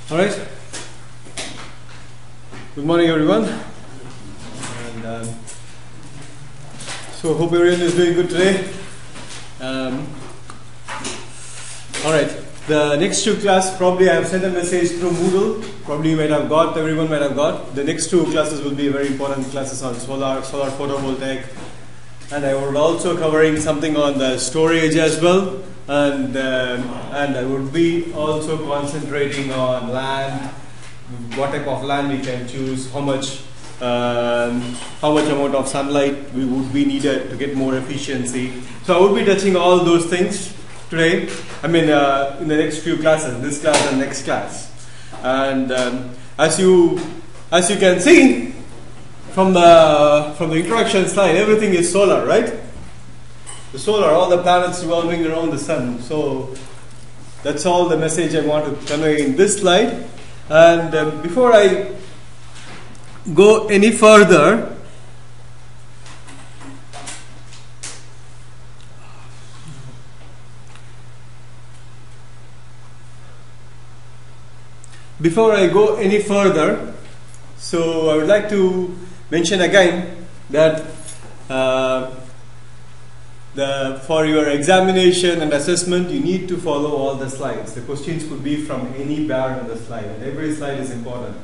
All right. Good morning, everyone. And so hope everyone is doing good today. All right. The next two class, probably I have sent a message through Moodle. Probably you might have got, everyone might have got. The next two classes will be very important classes on solar photovoltaic. And I would also covering something on the storage as well. And I would be also concentrating on land, what type of land we can choose, how much amount of sunlight we would be needed to get more efficiency. So I would be touching all those things today. I mean, in the next few classes, this class and next class. And as you can see from the introduction slide, everything is solar, right? The solar, all the planets revolving around the sun. So that's all the message I want to convey in this slide. And before I go any further, so I would like to mention again that for your examination and assessment, you need to follow all the slides. The questions could be from any bar on the slide, and every slide is important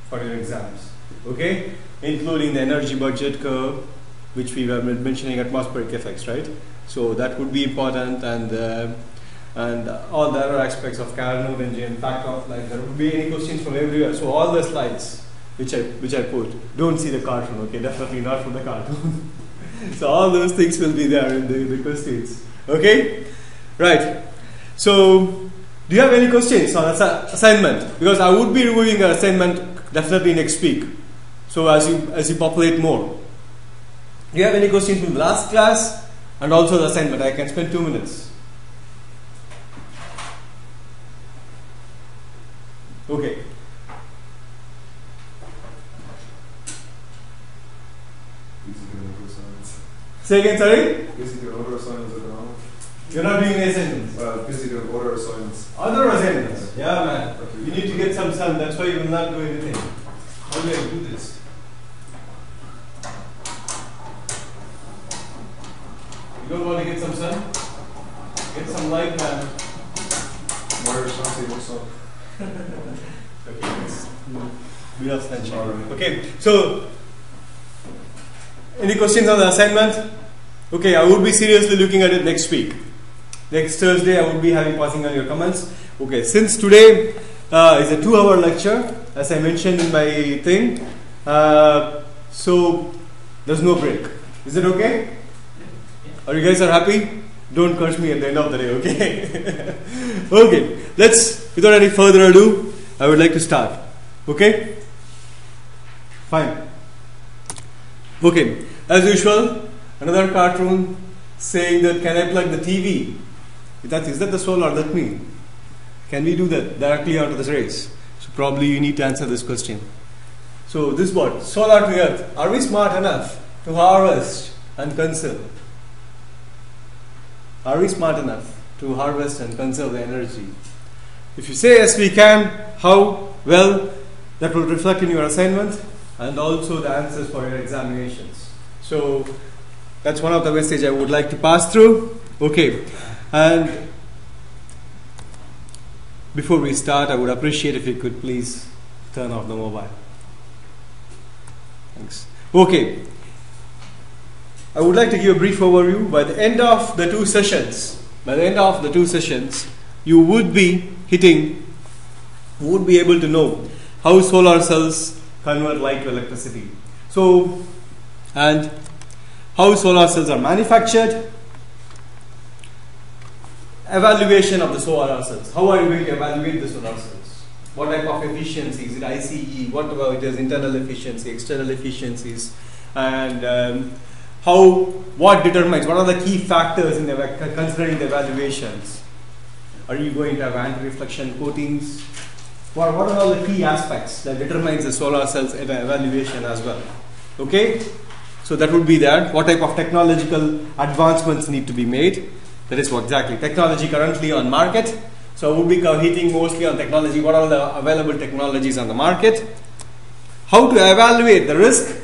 for your exams. Okay, including the energy budget curve, which we were mentioning, atmospheric effects, right? So that would be important, and all the other aspects of Carnot engine, fact of life. There would be any questions from everywhere. So all the slides which I put, don't see the cartoon. Okay, definitely not from the cartoon. So all those things will be there in the questions. Okay, right. So do you have any questions on assignment? Because I would be reviewing an assignment definitely next week. So as you populate more, do you have any questions from the last class and also the assignment? I can spend 2 minutes. Okay. Say again, sorry? Physical order assignments at the moment. You're not doing any assignments? Physical order assignments. Other assignments? Yeah, man. You need to get some sun, that's why you will not do anything. How do I do this? You don't want to get some sun? Get some light, man. Where is something also? Okay, let's be off sunshine. Okay, so any questions on the assignment? Okay, I would be seriously looking at it next week. Next Thursday, I would be passing on your comments. Okay, since today is a 2-hour lecture, as I mentioned in my thing, so there's no break. Is it okay? Are you guys happy? Don't curse me at the end of the day, okay? Okay, without any further ado, I would like to start. Okay? Fine. Okay, as usual, another cartoon saying that can I plug the TV? Is that the solar? That me? Can we do that directly onto the rays? So probably you need to answer this question. So this what? Solar to earth. Are we smart enough to harvest and conserve? Are we smart enough to harvest and conserve the energy? If you say yes we can, how? Well, that will reflect in your assignment and also the answers for your examinations. So that's one of the messages I would like to pass through. Okay, and before we start, I would appreciate if you could please turn off the mobile. Thanks. Okay, I would like to give a brief overview. By the end of the two sessions, you would be able to know how solar cells convert light to electricity. So, and how solar cells are manufactured, evaluation of the solar cells. How are you going to evaluate the solar cells? What type of efficiency? Is it ICE? What about it is internal efficiency, external efficiencies? And what determines, what are the key factors in considering the evaluations? Are you going to have anti-reflection coatings? What are all the key aspects that determines the solar cells evaluation as well? Okay, so that would be that. What type of technological advancements need to be made? That is what exactly technology currently on market. So we'll be hitting mostly on technology. What are the available technologies on the market? How to evaluate the risk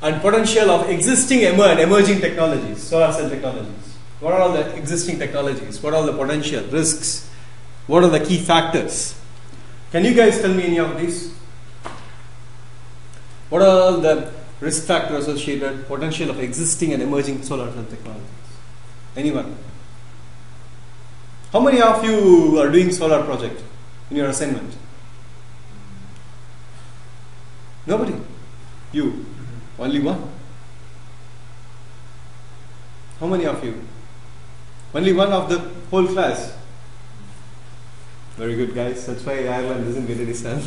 and potential of existing and emerging technologies, solar cell technologies. What are all the existing technologies? What are the potential risks? What are the key factors? Can you guys tell me any of these? What are all the risk factors associated, potential of existing and emerging solar cell technologies? Anyone? How many of you are doing solar project in your assignment? Nobody? You? Only one? How many of you? Only one of the whole class? Very good, guys. That's why Ireland doesn't get any sun.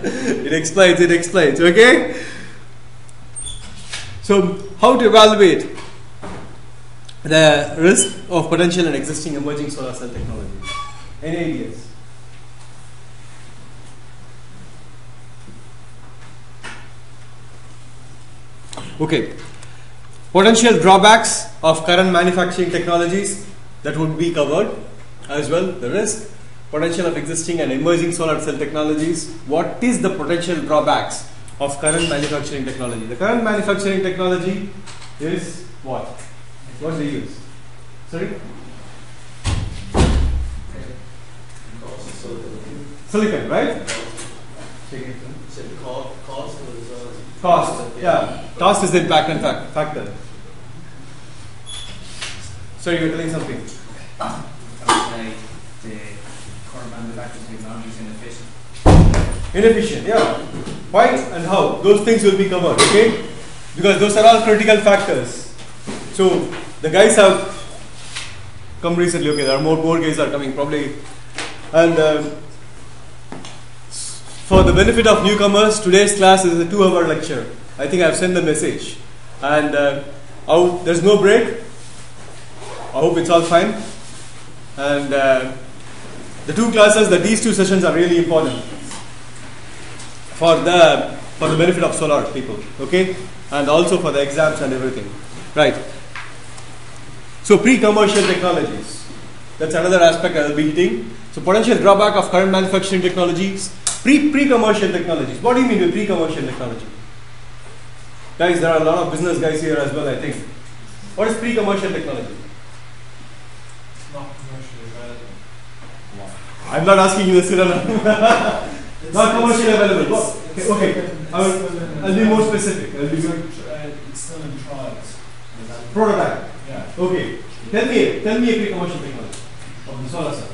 It explains, okay? So, how to evaluate the risk of potential and existing emerging solar cell technologies? Any ideas? Okay. Potential drawbacks of current manufacturing technologies, that would be covered as well. The risk, potential of existing and emerging solar cell technologies. What is the potential drawbacks of current manufacturing technology? The current manufacturing technology is what? What do they use? Sorry? Silicon, right? Cost, yeah. Cost is the impact factor. Sorry, you were telling something. I would say the current manufacturing technology is inefficient. Inefficient, yeah. Why and how? Those things will be covered, okay? Because those are all critical factors. So the guys have come recently, okay, there are more guys are coming probably. And for the benefit of newcomers, today's class is a 2-hour lecture. I think I've sent the message. And there's no break. I hope it's all fine. And the two classes, these two sessions are really important for the benefit of solar people, okay? And also for the exams and everything, right? So pre-commercial technologies, that's another aspect I will be hitting. So potential drawback of current manufacturing technologies, pre-commercial technologies. What do you mean with pre-commercial technology? Guys, there are a lot of business guys here as well, I think. What is pre-commercial technology? Not commercially available. I'm not asking you the synonym. Not commercially available. Okay. I'll be more specific. It's still in trials. Prototype. Yeah. Okay. Tell me a pre-commercial technology of the solar cell.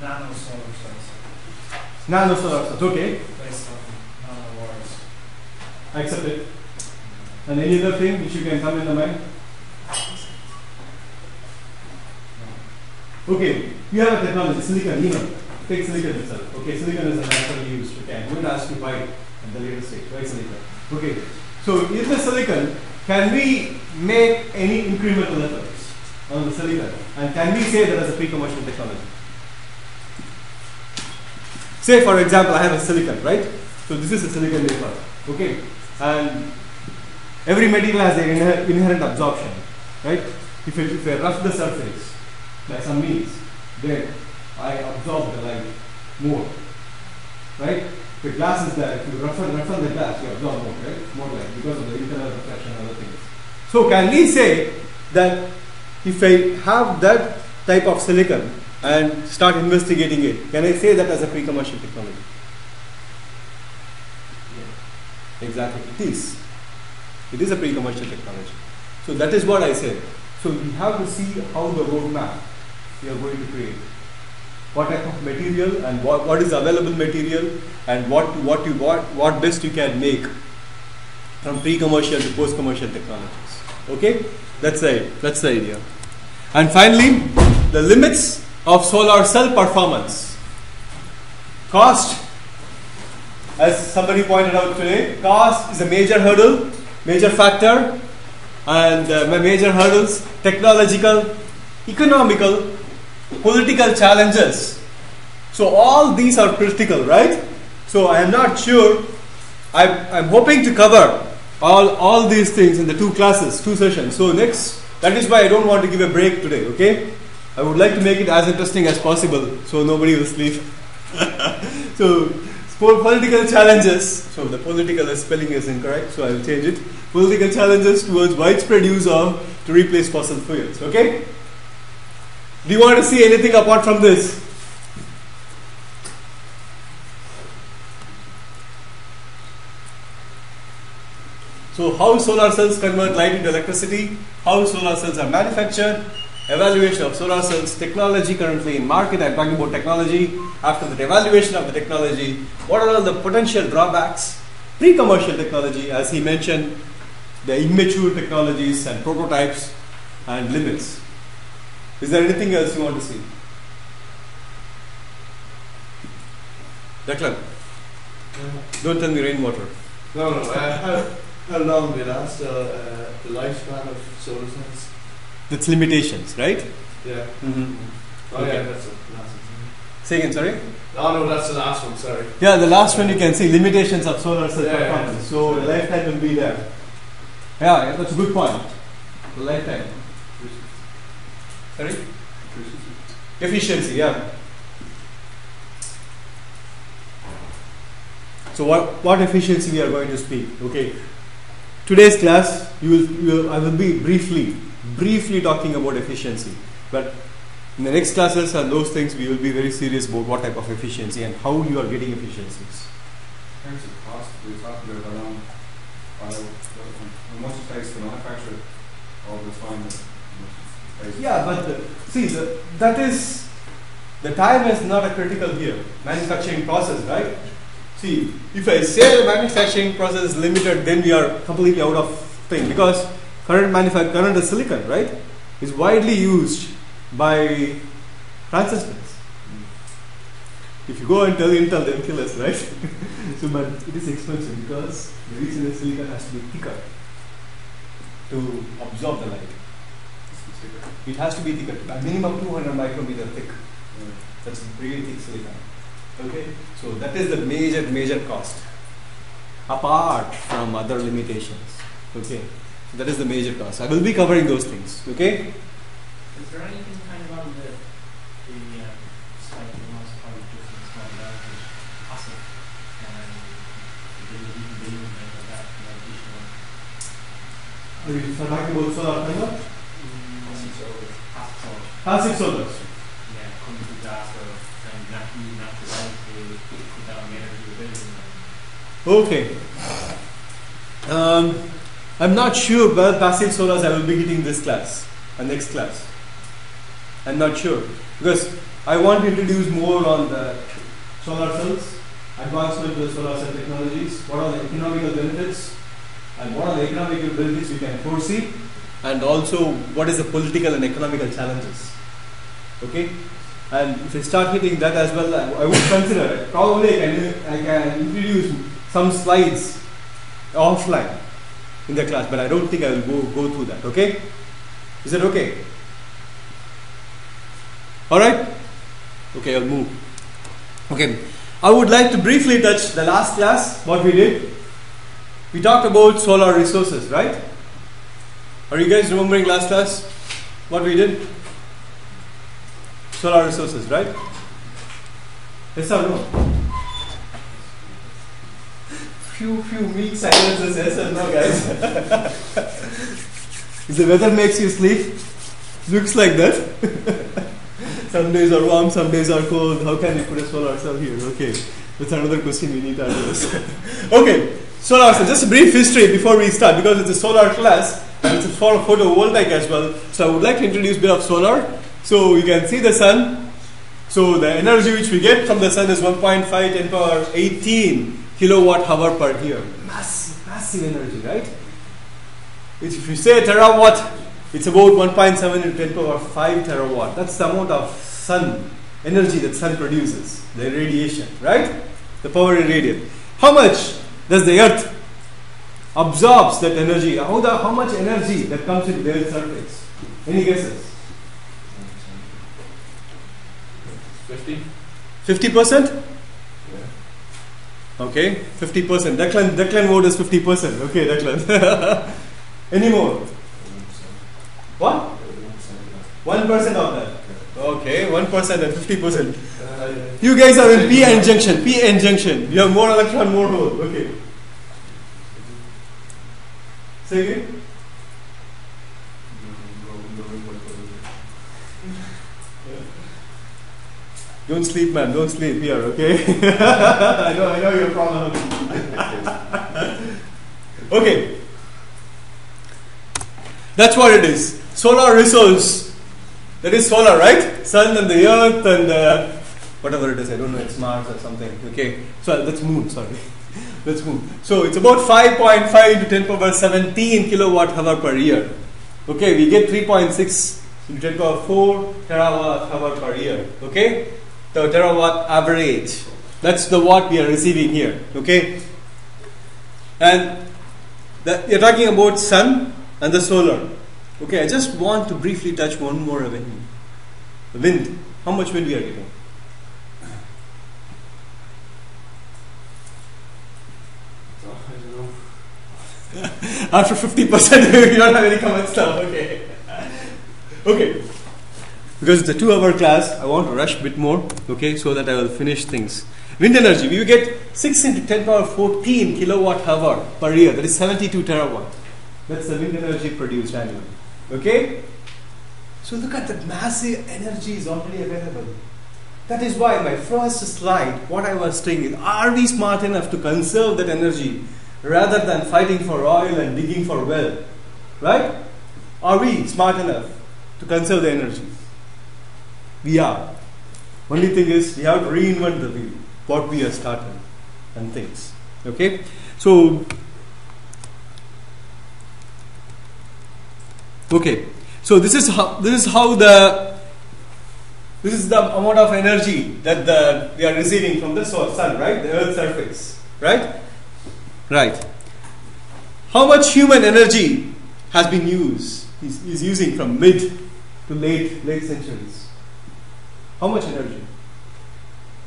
Nano solar cells. Nano solar cells. Okay. Based on nanowires. I accept it. And any other thing which you can come in the mind? Okay. You have a technology, silicon. Take silicon itself. Okay. Silicon is a naturally used. Okay. I'm going to ask you why at the later stage. Why silicon? Okay. So in the silicon, can we make any incremental efforts on the silicon? And can we say that as a pre-commercial technology? Say for example, I have a silicon, right? So this is a silicon wafer, okay? And every material has an inherent absorption, right? If I rough the surface by some means, then I absorb the light more, right? The glass is there. If you roughen the glass, you absorb more, right? More light because of the internal reflection and other things. So can we say that if I have that type of silicon and start investigating it, can I say that as a pre-commercial technology? Yeah. Exactly, it is. It is a pre-commercial technology. So that is what I said. So we have to see how the roadmap we are going to create. What type of material and what is available material and what best you can make from pre-commercial to post-commercial technologies. Okay, that's the idea. And finally, the limits of solar cell performance. Cost, as somebody pointed out today, cost is a major hurdle, major factor, and major hurdles, technological, economical, political challenges. So all these are critical, right? So I am not sure. I'm hoping to cover all these things in the two classes, two sessions. So next That is why I don't want to give a break today, okay? I would like to make it as interesting as possible so nobody will sleep. So, political challenges. So, the political spelling is incorrect, so I will change it. Political challenges towards widespread use of to replace fossil fuels, okay? Do you want to see anything apart from this? So, how solar cells convert light into electricity, how solar cells are manufactured, evaluation of solar cells, technology currently in market. I'm talking about technology. After the evaluation of the technology, what are all the potential drawbacks, pre-commercial technology, as he mentioned, the immature technologies and prototypes and limits. Is there anything else you want to see? Declan, don't tell me rainwater. No. How long will it last? The lifespan of solar cells? That's limitations, right? Yeah. Mm-hmm. Oh Okay. yeah, that's the last one. Say again, sorry? Oh no, that's the last one, sorry. Yeah, the last one you can see limitations of solar cell Yeah, performance. yeah. So the lifetime will be there. Yeah, that's a good point. The lifetime. Sorry? Efficiency, yeah. So what efficiency we are going to speak? Okay. Today's class, I will be briefly talking about efficiency. But in the next classes and those things, we will be very serious about what type of efficiency and how you are getting efficiencies. In terms of cost, we talked about how much it takes to manufacture all this fine. Yeah, but see, that is, the time is not a critical here. Manufacturing process, right? See, if I say the manufacturing process is limited, then we are completely out of thing, because current is silicon, right? Is widely used by transistors. If you go and tell Intel, they'll kill us, right? So, but it is expensive because the reason is silicon has to be thicker to absorb the light. It has to be thicker, a minimum 200 micrometer thick. That's really thick silicon. Okay, so that is the major cost, apart from other limitations. Okay, so that is the major cost. I will be covering those things. Okay. Is there anything kind of on the slightly most probably just in small development passive ability to do and things like that, additional? Are you talking about solar panel? Passive solar. Passive solar. Yeah, coming to gas or using natural light to put down the energy of the building. Okay. I'm not sure whether passive solars I will be hitting this class and next class. I'm not sure, because I want to introduce more on the solar cells, advancement of the solar cell technologies, what are the economical benefits, and what are the economical benefits we can foresee, and also what is the political and economical challenges. Okay, and if I start hitting that as well, I would consider it. Probably I can introduce some slides offline in the class, but I don't think I will go through that. Okay, is that okay? All right. Okay, I'll move. Okay, I would like to briefly touch the last class. What we did, we talked about solar resources, right? Are you guys remembering last class what we did? Solar resources, right? Yes or no? Few weak silences, yes or no, guys? If the weather makes you sleep, looks like that. Some days are warm, some days are cold. How can you put a solar cell here? Okay, that's another question we need to address. Okay, solar cell. Just a brief history before we start, because it's a solar class and it's a photovoltaic as well. So I would like to introduce a bit of solar. So you can see the sun. So the energy which we get from the sun is 1.5 10 power 18 kilowatt hour per year. Massive energy, right? If you say terawatt, it's about 1.7 into 10 power 5 terawatt. That's the amount of sun energy that sun produces, the radiation, right? The power irradiated. How much does the earth absorbs that energy? How much energy that comes into the earth's surface? Any guesses? 50%? Yeah. Okay, 50%. Declan vote is 50%. Okay, Declan. Any more? What? 1% of that. Okay, 1% and 50%. You guys are in p-n junction. P-n junction. You have more electron, more hole. Okay. Say again. Don't sleep, man. Don't sleep here. Okay. I know your problem. Okay. That's what it is. Solar resource. That is solar, right? Sun and the earth and whatever it is. I don't know. It's Mars or something. Okay. So that's moon. Sorry. That's moon. So it's about 5.5 to 10 power 17 kilowatt hour per year. Okay. We get 3.6 into 10 power 4 terawatt hour per year. Okay. The terawatt average. That's the what we are receiving here. Okay. And you're talking about sun and the solar. Okay, I just want to briefly touch one more avenue. The wind. How much wind we are getting? I don't know. After 50%, we don't have any comments now. Okay. Okay. Because it's a 2-hour class, I want to rush a bit more. Okay, so that I will finish things. Wind energy. We get 6 into 10 power 14 kilowatt hour per year. That is 72 terawatt. That's the wind energy produced annually. Okay? So look at that massive energy is already available. That is why my first slide, what I was saying is, are we smart enough to conserve that energy rather than fighting for oil and digging for well? Right? Are we smart enough to conserve the energy? We are. Only thing is, we have to reinvent the wheel, what we have started and things. Okay? So, okay, so this is the amount of energy that we are receiving from the sun, right? The Earth's surface, right? Right. How much human energy has been used? Is using from mid to late centuries. How much energy?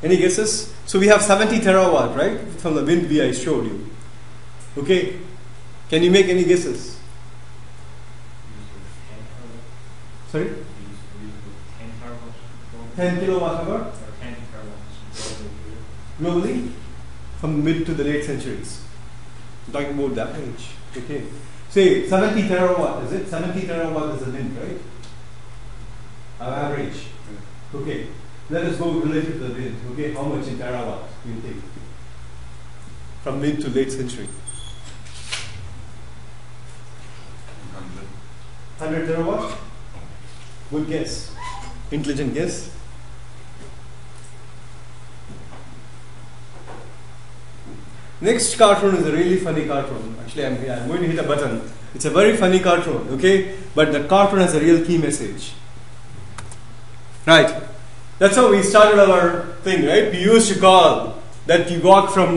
Any guesses? So we have 70 terawatt, right? From the wind I showed you. Okay. Can you make any guesses? Sorry? 10 kilowatt hour? 10 terawatts Globally? From mid to the late centuries. I'm talking about that range. Okay. Say 70 terawatt, is it? 70 terawatt is the wind, right? Our average. Okay. Let us go related to the wind. Okay. How much in terawatt do you think? From mid to late century. 100 terawatt? Good guess. Intelligent guess. Next cartoon is a really funny cartoon. Actually, I'm going to hit a button. It's a very funny cartoon, okay? But the cartoon has a real key message. Right. That's how we started our thing, right? We used to call that you got from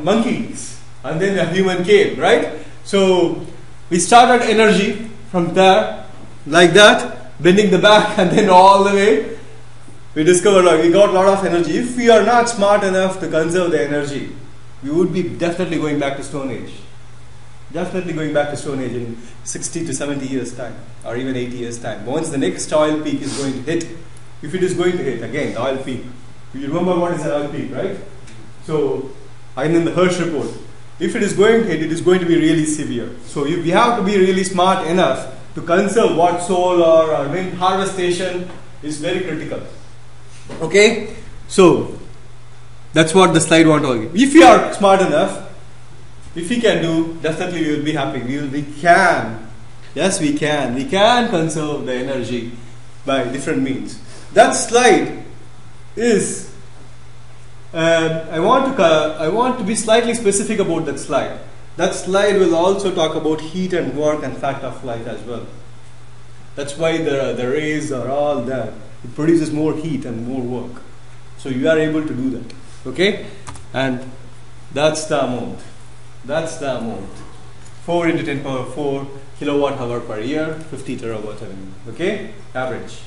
monkeys, and then a human came, right? So we started energy from there, like that, bending the back, and then all the way. We discovered we got a lot of energy. If we are not smart enough to conserve the energy, we would be definitely going back to Stone Age. Definitely going back to Stone Age in 60 to 70 years time, or even 80 years time. Once the next oil peak is going to hit, if it is going to hit, again, the oil peak. You remember what is an oil peak, right? So, and in the Hirsch report, if it is going to hit, it is going to be really severe. So we have to be really smart enough to conserve what solar or wind harvestation is very critical. Okay? So, that's what the slide want to give. If you are smart enough, if we can do, definitely we will be happy. We can. Yes, we can. We can conserve the energy by different means. That slide is, I want to be slightly specific about that slide. That slide will also talk about heat and work and fact of life as well. That's why the rays are all there. It produces more heat and more work. So you are able to do that. Okay? And that's the amount. That's the amount. 4 into 10 power 4 kilowatt hour per year, 50 terawatt hour. Okay? Average.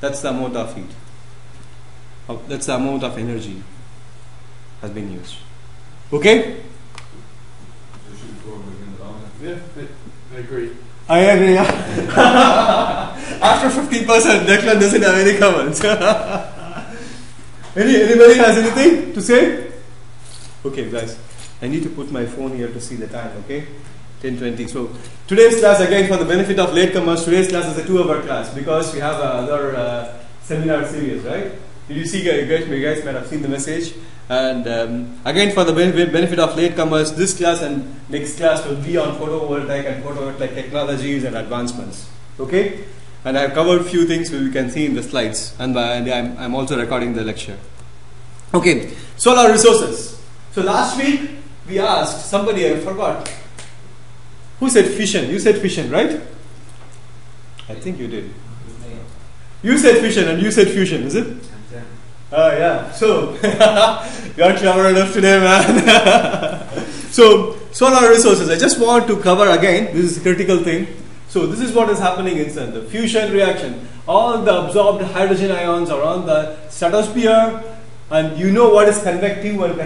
That's the amount of heat. That's the amount of energy has been used. Okay? Yeah, I agree. I agree. After 50%, Declan doesn't have any comments. Anybody has anything to say? Okay, guys, I need to put my phone here to see the time. Okay, 10:20. So today's class, again, for the benefit of latecomers, today's class is a 2-hour class because we have another seminar series, right? Did you see, you guys might have seen the message. And again, for the benefit of latecomers, this class and next class will be on photovoltaic and photovoltaic technologies and advancements. Okay? And I've covered few things which you can see in the slides. And I'm also recording the lecture. Okay, solar resources. So last week, we asked somebody, I forgot. Who said fission? You said fission, right? I think you did. You said fission and you said fusion, is it? Oh yeah, so you're clever enough today, man. So solar resources, I just want to cover again, this is a critical thing. So this is what is happening inside the fusion reaction. All the absorbed hydrogen ions are on the stratosphere, and you know what is convective and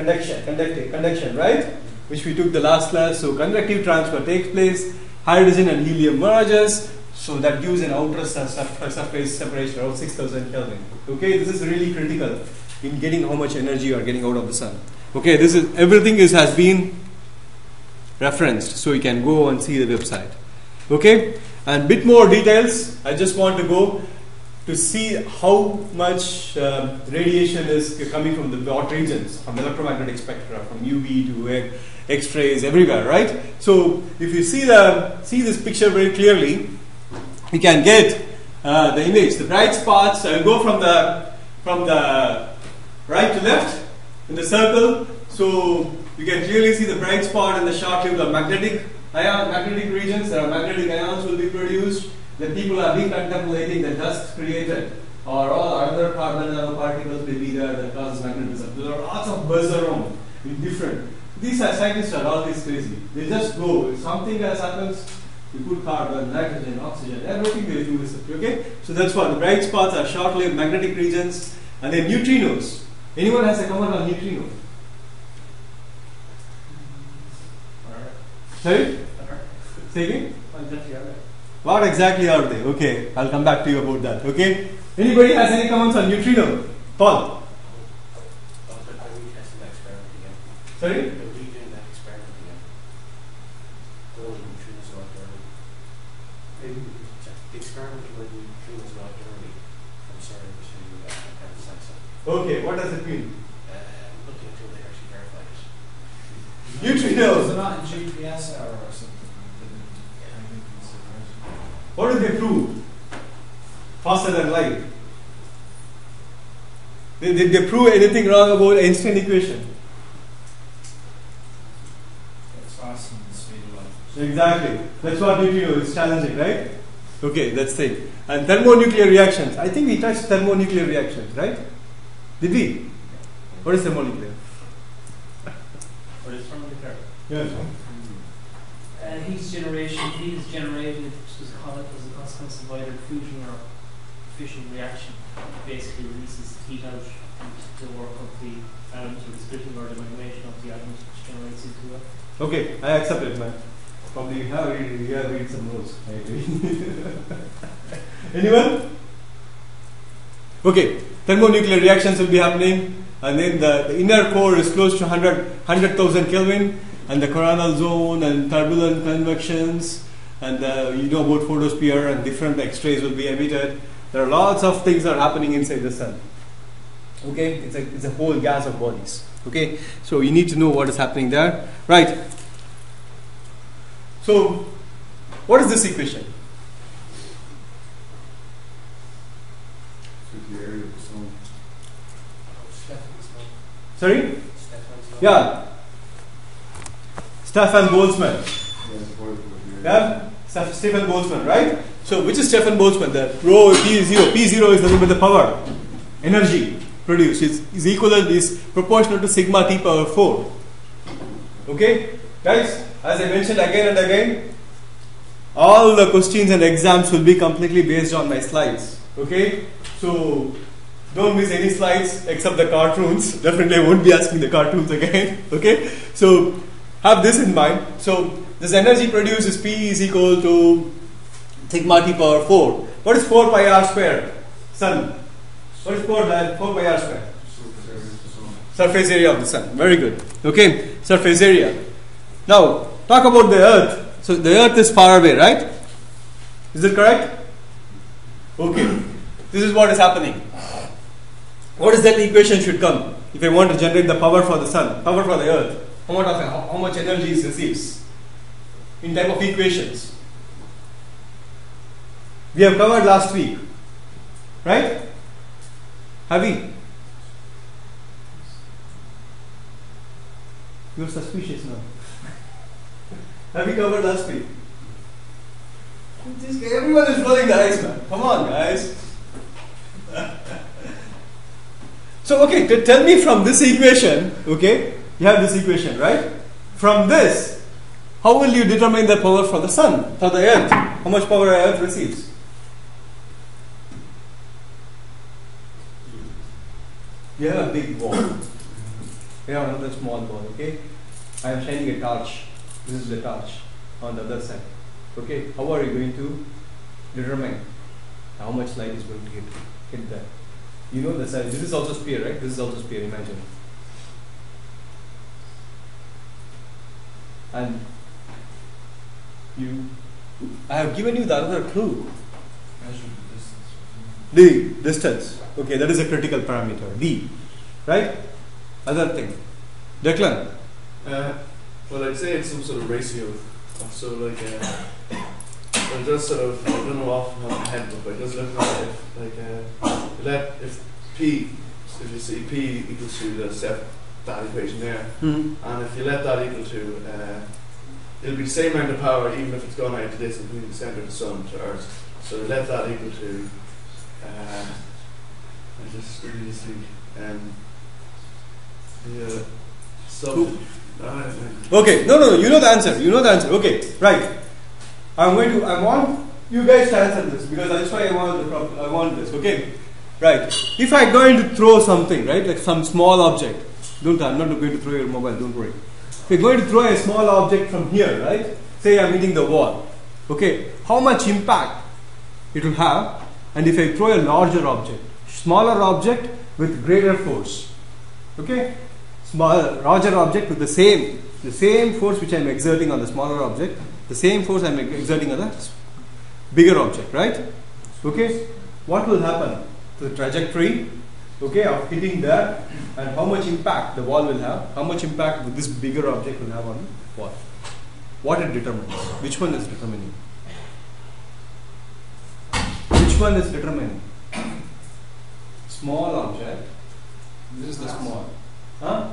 conduction, right? Which we took the last class. So convective transfer takes place, hydrogen and helium merges. So that gives an outer surface separation around 6,000 Kelvin. Okay, this is really critical in getting how much energy you are getting out of the sun. Okay, this is everything has been referenced, so you can go and see the website. Okay, and bit more details. I just want to go to see how much radiation is coming from the what regions, from electromagnetic spectra, from UV to X-rays, everywhere, right? So if you see this picture very clearly, you can get the image, the bright spots. I'll go from the right to left in the circle. So you can clearly see the bright spot and the short-lived magnetic regions. There are magnetic ions will be produced. Then people have been contemplating the dust created or all other carbon nanoparticles may be there that causes magnetism. There are lots of buzz around in different. These scientists are always crazy. They just go. If something else happens, you put carbon, nitrogen, oxygen, everything they do is okay. So that's what the bright spots are short-lived magnetic regions, and then neutrinos. Anyone has a comment on neutrino? Sorry? Say again? What exactly are they? Okay, I'll come back to you about that. Okay. Anybody has any comments on neutrino? Paul. Sorry? Okay, what does it mean? Looking until they actually verify it. Neutrinos. Is it not in GPS error or something? What did they prove? Faster than light. Did they prove anything wrong about Einstein equation? It's faster than the speed of light. Exactly. That's what neutrino is challenging, right? Okay, that's the thing. And thermonuclear reactions. I think we touched thermonuclear reactions, right? Did we? What is thermonuclear? What is thermonuclear? Yes. Heat is generated as a consequence of either fusion or fission reaction. It basically releases heat out into the work of the atoms, or the splitting or the amalgamation of the atoms, which generates into it. Okay, I accept it, man. Probably you have read some notes. I agree. Anyone? Okay, thermonuclear reactions will be happening, and then the inner core is close to 100,000 Kelvin, and the coronal zone and turbulent convections, and you know about photosphere and different X-rays will be emitted. There are lots of things that are happening inside the sun. Okay, it's a whole gas of bodies. Okay, so you need to know what is happening there, right? So, what is this equation? Sorry? Yeah. Stefan Boltzmann. Yeah? Stefan Boltzmann, right? So, which is Stefan Boltzmann? The rho P0. P0 is nothing but the power, energy produced. Is equivalent, is proportional to sigma T power 4. Okay? Guys, as I mentioned again and again, all the questions and exams will be completely based on my slides. Okay? So, don't miss any slides except the cartoons. Definitely I won't be asking the cartoons again. Okay? So, have this in mind. So, this energy produced is P is equal to sigma t power 4. What is 4 pi r square? Sun. What is 4 pi r square? Surface area of the sun. Very good. Okay, surface area. Now, talk about the earth. So, the earth is far away, right? Is it correct? Okay. This is what is happening. What is that equation should come? If I want to generate the power for the sun, power for the earth, how much energy it receives? In type of equations. We have covered last week. Right? Have we? You're suspicious now. Have we covered last week? Everyone is rolling the eyes, man. Come on, guys. So, okay, tell me from this equation, okay, you have this equation, right? From this, how will you determine the power for the sun, for the earth? How much power the earth receives? You have a big ball. You have another small ball, okay? I am shining a torch. This is the torch on the other side. Okay, how are you going to determine how much light is going to hit that? You know the size. This is also sphere, right? This is also sphere, imagine. And I have given you the other clue. Measure the distance. The distance. Okay, that is a critical parameter. D. Right? Other thing. Declan. Well, I'd say it's some sort of ratio. So, like, well, just sort of, I don't know off the top of my head, but just looking at it, if P, if you see P equals to that equation there, and if you let that equal to, it'll be the same amount of power even if it's gone out to distance between the centre of the sun to Earth. So let that equal to, I just really think, yeah, so. Okay, no, you know the answer. Okay, right. I want you guys to answer this because that's why I want this. Okay, right. If I'm going to throw something, right, like some small object, I'm not going to throw your mobile. Don't worry. If you're going to throw a small object from here, right? Say I'm hitting the wall. Okay, how much impact it will have? And if I throw a larger object, smaller object with greater force. Okay. Larger object with the same force which I am exerting on the smaller object, the same force I am exerting on the bigger object, right? Okay, what will happen to the trajectory, okay, of hitting that, and how much impact the wall will have, how much impact this bigger object will have on the wall? What it determines? Which one is determining? Which one is determining? Small object. This is the small. Huh?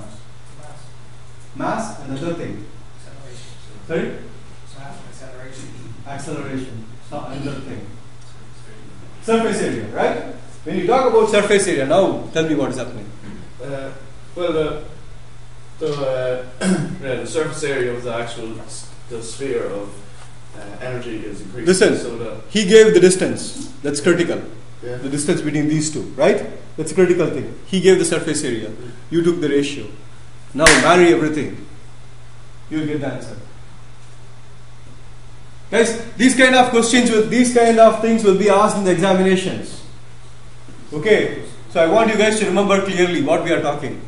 Mass, another thing. Sorry? Acceleration. Another thing. Surface area, right? When you talk about surface area, now tell me what is happening. Well, the surface area of the sphere of energy is increasing. Listen, so he gave the distance. That's critical. Yeah. The distance between these two, right? That's a critical thing. He gave the surface area. You took the ratio. Now marry everything. You will get the answer. Guys, these kind of questions, these kind of things will be asked in the examinations. Okay, so I want you guys to remember clearly what we are talking.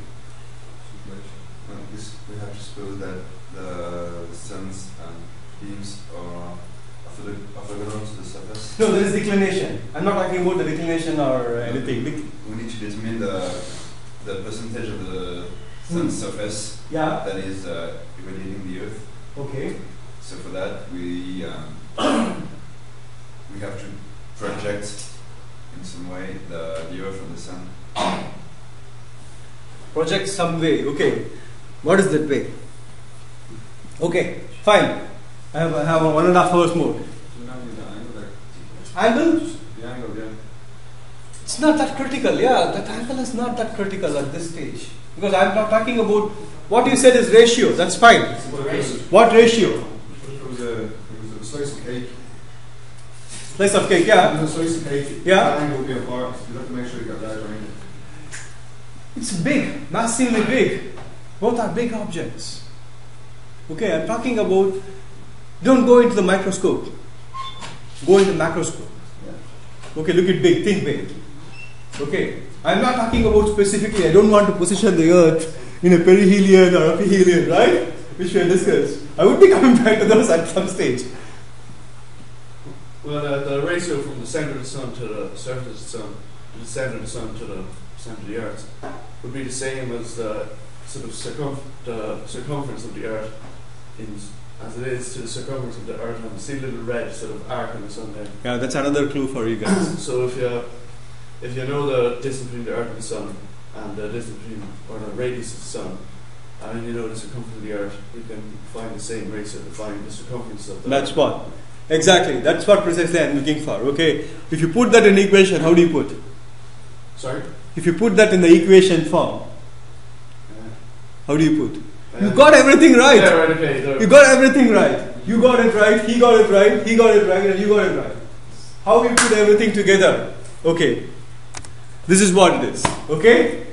We have to suppose that the sun's beams are orthogonal to the surface. No, there is declination. I'm not talking about the declination or anything. We need to determine the percentage of the sun's surface that is irradiating the Earth. Okay. So for that, we have to project in some way the Earth and the sun. Project some way. Okay. What is that way? Okay. Fine. I have 1.5 hours more. Angle? The angle, yeah. It's not that critical. Yeah, that angle is not that critical at this stage. Because I'm not talking about what you said is ratio. That's fine. What ratio? It was a slice of cake. Slice of cake, yeah. It was a slice of cake. Yeah. That angle would be apart. You have to make sure you got larger angle. It's big, massively big. Both are big objects. Okay, I'm talking about, don't go into the microscope. Go into macro scope. Yeah. Okay, look at big, think big. Okay, I'm not talking about specifically, I don't want to position the Earth in a perihelion or aphelion, right? Which we have discussed. I would be coming back to those at some stage. Well, the ratio from the center of the sun to the surface of the sun, the center of the sun to the center of the Earth, would be the same as the sort of circumference of the Earth as it is to the circumference of the Earth. And see the little red sort of arc in the sun there. Yeah, that's another clue for you guys. So if you know the distance between the Earth and the sun, and the distance between, or the radius of the sun, and you know the circumference of the Earth, you can find the same ratio to find the circumference of the That's Earth. what. Exactly. That's what precisely I'm looking for. Okay. If you put that in equation, how do you put? Sorry? If you put that in the equation form, how do you put? You got everything right. Yeah, right, okay. You got everything right. You got it right, he got it right, he got it right, and you got it right. How you put everything together? Okay. This is what it is. Okay.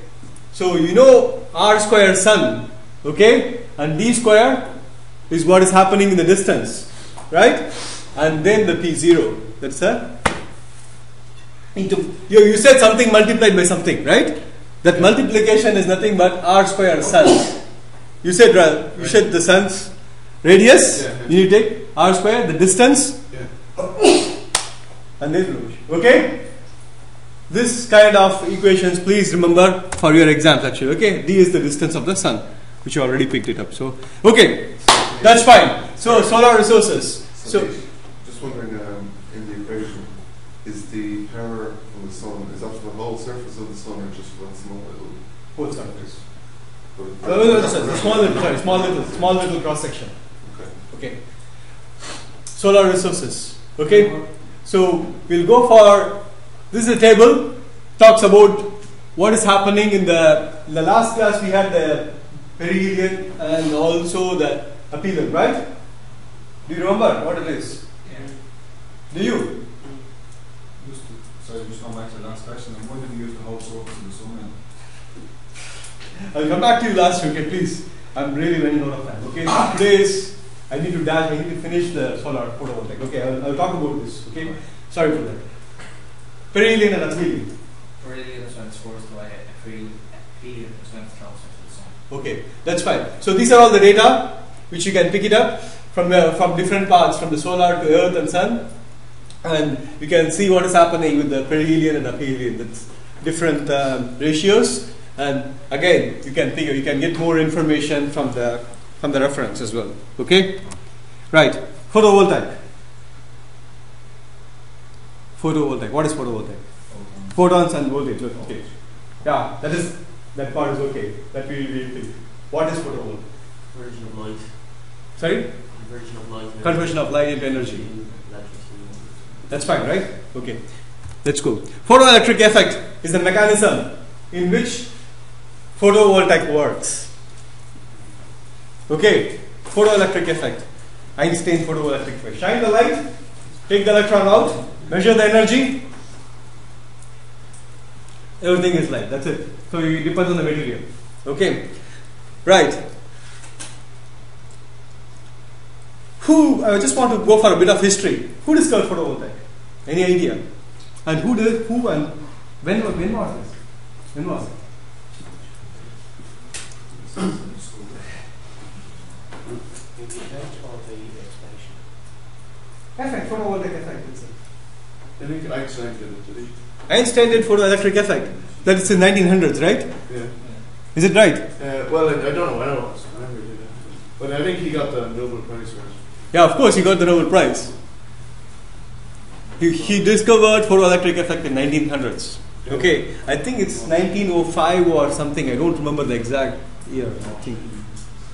So you know r square sun. Okay. And d square is what is happening in the distance. Right? And then the P0. That's a you said something multiplied by something, right? That multiplication is nothing but r square sun. You said the sun's radius. Yeah. You need to take r square, the distance, and then okay. This kind of equations, please remember for your exams actually. Okay, d is the distance of the sun, which you already picked it up. So okay, that's fine. So solar resources. So just wondering, in the equation, is the power from the sun, is that for the whole surface of the sun or just for that small little? whole surface. But Small little cross section. okay. Okay. Solar resources. Okay. So we'll go for this is a table talks about what is happening in the last class. We had the perihelion and also the aphelion, right? Do you remember what it is? Yeah. Do you? Sorry, just come back to the last question. And why did you use the whole surface of the sun then? I'll come back to you last week, okay, please. I'm really running out of time. Okay, today is I need to dash. I need to finish the solar photovoltaic. Okay, I'll talk about this. Okay, sorry for that. Perihelion and aphelion. Perihelion is when it's forced away, aphelion is when it's closer to the sun. Okay, that's fine. So these are all the data which you can pick it up from different parts, from the solar to Earth and Sun, and you can see what is happening with the perihelion and aphelion. That's different ratios, and again you can get more information from the reference as well. Okay, right? Photovoltaic. Photovoltaic. What is photovoltaic? Photons and voltage. Okay. Yeah, that part is okay. That we think. What is photovoltaic? Conversion of light. Sorry? Conversion of light. Conversion of light into energy. Electricity. That's fine, right? Okay. Let's go. Photoelectric effect is the mechanism in which photovoltaic works. Okay. Photoelectric effect. Einstein photoelectric effect. Shine the light, take the electron out, measure the energy. Everything is light. That's it. So it depends on the material. Okay. Right. I just want to go for a bit of history. Who discovered photovoltaic? Any idea? And who and when was this? When was it? Effect, photovoltaic effect itself. I think Einstein did it, did he? Einstein did photoelectric effect. That is in 1900s, right? Yeah. Is it right? Well, I don't know. I never did it. But I think he got the Nobel Prize for it. Yeah, of course, he got the Nobel Prize. He discovered photoelectric effect in 1900s. Yeah. Okay, I think it's 1905 or something. I don't remember the exact year. I think.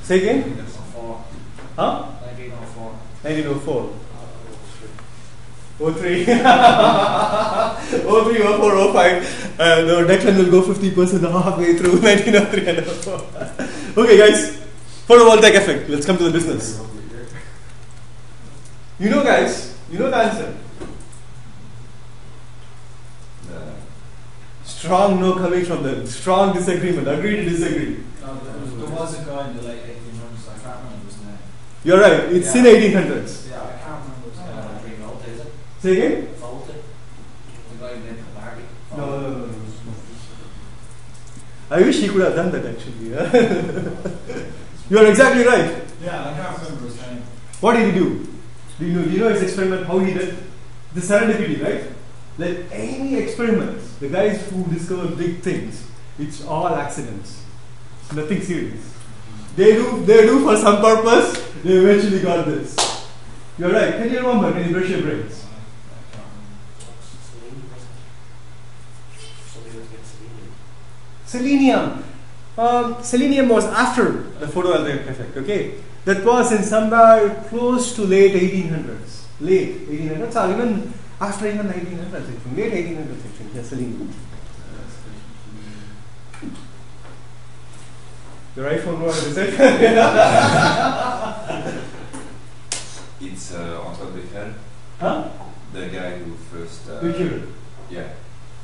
Say again? 1904. Huh? 1904. 1904. 03. 03, 04, 05. No, Declan will go 50% halfway through 1903 and 04. Okay, guys. Photovoltaic effect. Let's come to the business. You know, guys. You know the answer. Strong no coming from them. Strong disagreement. Agree to disagree. There was a guy in the late 1800s, I can't remember his name. You're right. It's in 1800s. Yeah, I can't remember his name. Is Say again? Faulty. The guy who made the Barbie. No. I wish he could have done that actually. You are exactly right. Yeah, I can't remember his name. What did he do? Do you know his experiment, how he did? The serendipity, right? Like any experiments, the guys who discover big things, it's all accidents. It's nothing serious. They do for some purpose, they eventually got this. You're right. Can you remember? Can you brush your brains? Selenium. Selenium was after the photovoltaic effect, okay? That was in somewhere close to late 1800s. Late 1800s or even after even 1800s, I think. Late 1800s, I think. Yeah, selenium. Your iPhone, what is it? It's Antoine Becquerel, Huh? the guy who first. Becquerel. Yeah.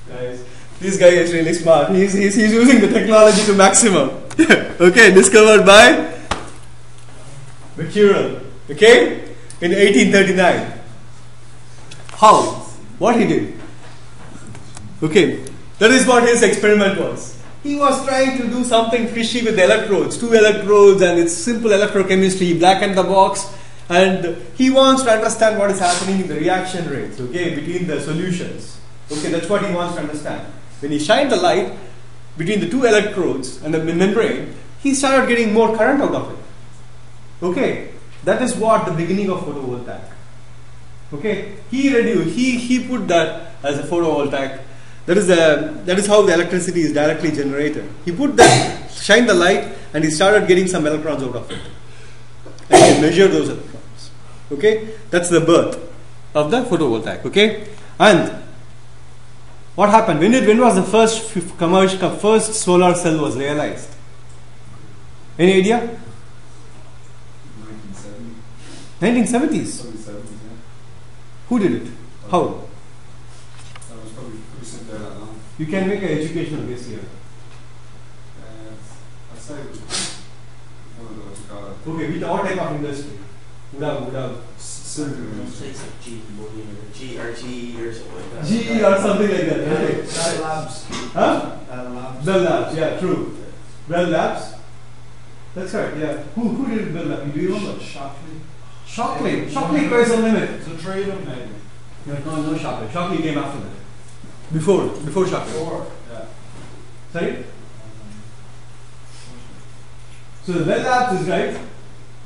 Guys, this guy is really smart. He's using the technology to maximum. Okay, discovered by Becquerel. Okay, in 1839. How? What he did? Okay, that is what his experiment was. He was trying to do something fishy with the electrodes, 2 electrodes, and it's simple electrochemistry. He blackened the box, and he wants to understand what is happening in the reaction rates, okay, between the solutions. Okay, that's what he wants to understand. When he shined the light between the 2 electrodes and the membrane, he started getting more current out of it. Okay, that is what the beginning of photovoltaic. Okay, he put that as a photovoltaic. That is how the electricity is directly generated. He put that, shine the light, and he started getting some electrons out of it. And he measured those electrons. Okay, that's the birth of the photovoltaic. Okay, and what happened? When was the first solar cell was realized? Any idea? 1970s. 70s, yeah. Who did it? How? That was probably pretty simple that long. You can make an educational guess here. I'd say it was, I don't know what you call it. Okay, with what type of industry? Would have Silicon It's industry. like G or GE or something like that. GE or something like that. Okay. Bell Labs. Huh? Labs. Bell Labs, yeah, true. Bell Labs. That's right, yeah. Who did Bell Labs? Do you remember? Shockley. Shockley goes on limit. It's a trade of maybe. No Shockley. Shockley came after that. Before Shockley. Yeah. Sorry? So the Bell Labs is right.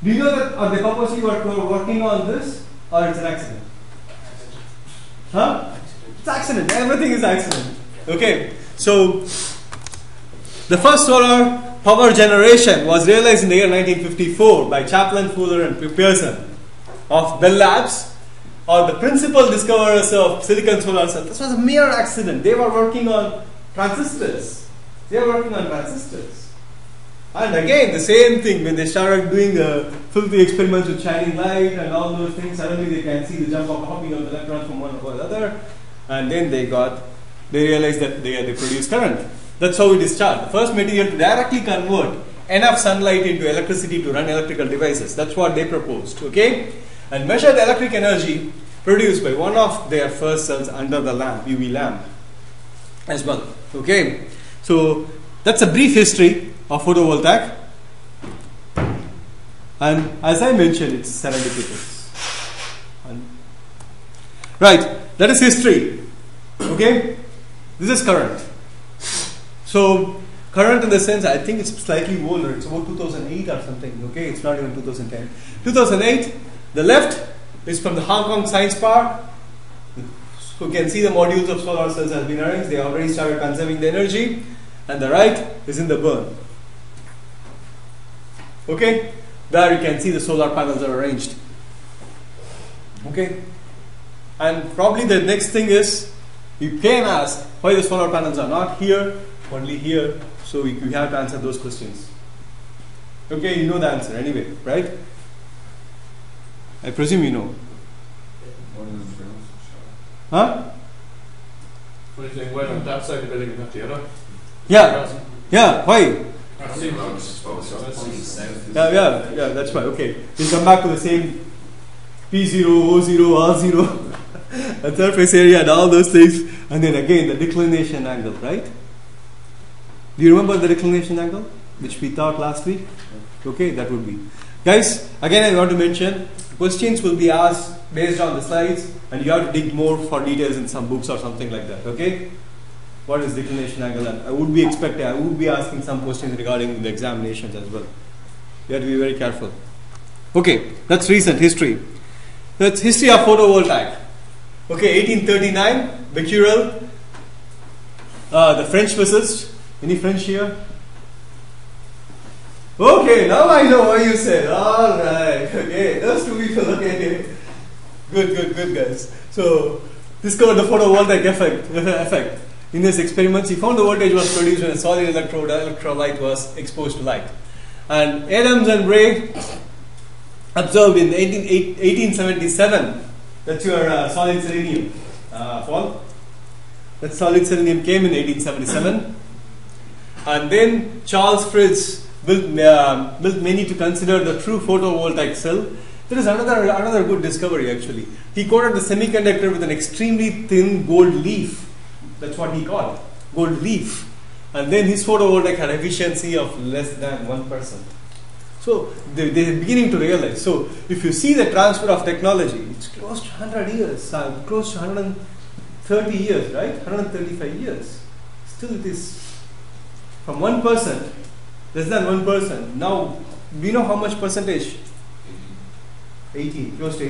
Do you know that are they purposely working on this or it's an accident? Huh? It's accident. Everything is accident. Okay. So the first solar power generation was realized in the year 1954 by Chaplin, Fuller and Pearson of Bell Labs, or the principal discoverers of silicon solar cells. This was a mere accident. They were working on transistors. And again, the same thing, when they started doing filthy experiments with shining light and all those things, suddenly they can see the jump of hopping of the electrons from one to the other, and then they realized that they produce current. That's how it is charged. The first material to directly convert enough sunlight into electricity to run electrical devices. That's what they proposed, okay? And measure the electric energy produced by one of their first cells under the lamp, UV lamp, as well, okay? So that's a brief history of photovoltaic, and as I mentioned, it's serendipitous. Right, that is history. Okay, this is current. So current in the sense, I think it's slightly older. It's about 2008 or something. Okay, it's not even 2010. 2008. The left is from the Hong Kong Science Park. You can see the modules of solar cells have been arranged. They already started conserving the energy. And the right is in the Bern. Okay, there you can see the solar panels are arranged. Okay, and probably the next thing is you can ask why the solar panels are not here, only here. So you have to answer those questions. Okay, you know the answer anyway, right? I presume you know. Huh? What do you think? Why on that side of the building and not the other? Yeah. Why? Yeah, that's why. Okay, we'll come back to the same P0, O0, R0. and surface area and all those things, and then again the declination angle, right? Do you remember the declination angle which we taught last week? Okay, that would be. Guys, again I want to mention, questions will be asked based on the slides, and you have to dig more for details in some books or something like that. Okay? What is declination angle? And I would be asking some questions regarding the examinations as well. You have to be very careful. Okay, that's recent history. That's history of photovoltaic. Okay, 1839, Becquerel, the French physicist. Any French here? Okay, now I know what you said. All right. Okay, those two people. Okay, good, guys. So discovered the photovoltaic effect. In his experiments, he found the voltage was produced when a solid electrolyte was exposed to light. And Adams and Bray observed in 1877. That's your solid selenium fall. That solid selenium came in 1877, and then Charles Fritz built many to consider the true photovoltaic cell. There is another good discovery actually. He coated the semiconductor with an extremely thin gold leaf. That's what he called gold leaf, and then his photovoltaic had efficiency of less than 1%. So they're beginning to realize. So if you see the transfer of technology, it's close to 100 years, close to 130 years, right? 135 years. Still it is from 1%, less than 1%. Now we know how much percentage? 18, close to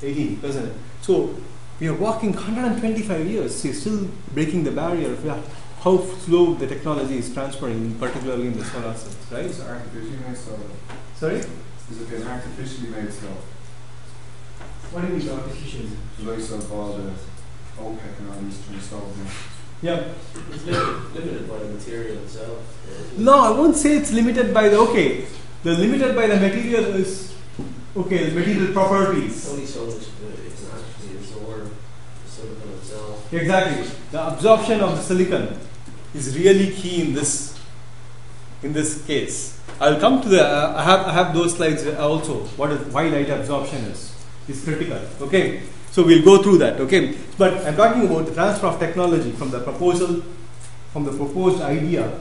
18%. So we are walking 125 years. You're still breaking the barrier of how slow the technology is transferring, particularly in the solar cells, right? Is it artificially made cell? Sorry? Is it an artificially made cell? What do you mean artificial? The likes of all the OPEC and all these to install them. Yeah. It's limited by the material itself. No, I won't say it's limited by the, okay. The limited by the material is, okay, the material properties. Only so much it can actually absorb the silicon itself. Exactly. The absorption of the silicon is really key in this case. I'll come to the, I have those slides also. Why light absorption is critical. Okay. So we'll go through that. Okay. But I'm talking about the transfer of technology from the proposed idea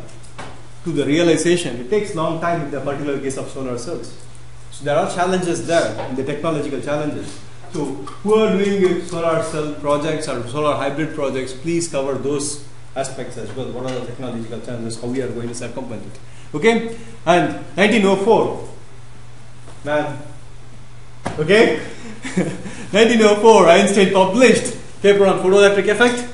to the realization. It takes long time in the particular case of solar cells. So there are challenges there, in the technological challenges. So who are doing solar cell projects or solar hybrid projects, please cover those aspects as well. What are the technological challenges, how we are going to circumvent it. Okay? And 1904, man, okay? 1904, Einstein published paper on photoelectric effect.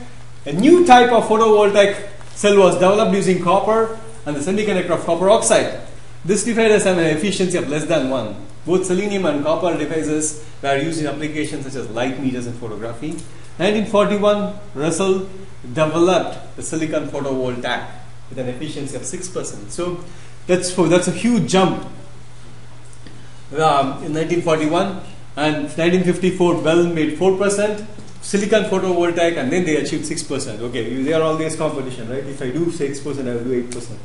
A new type of photovoltaic cell was developed using copper and the semiconductor of copper oxide. This device has an efficiency of less than 1. Both selenium and copper devices were used in applications such as light meters and photography. 1941, Russell developed the silicon photovoltaic with an efficiency of 6%. So that's a huge jump in 1941. And 1954, Bell made 4%, silicon photovoltaic, and then they achieved 6%. Okay, they are always competition, right? If I do 6%, I will do 8%.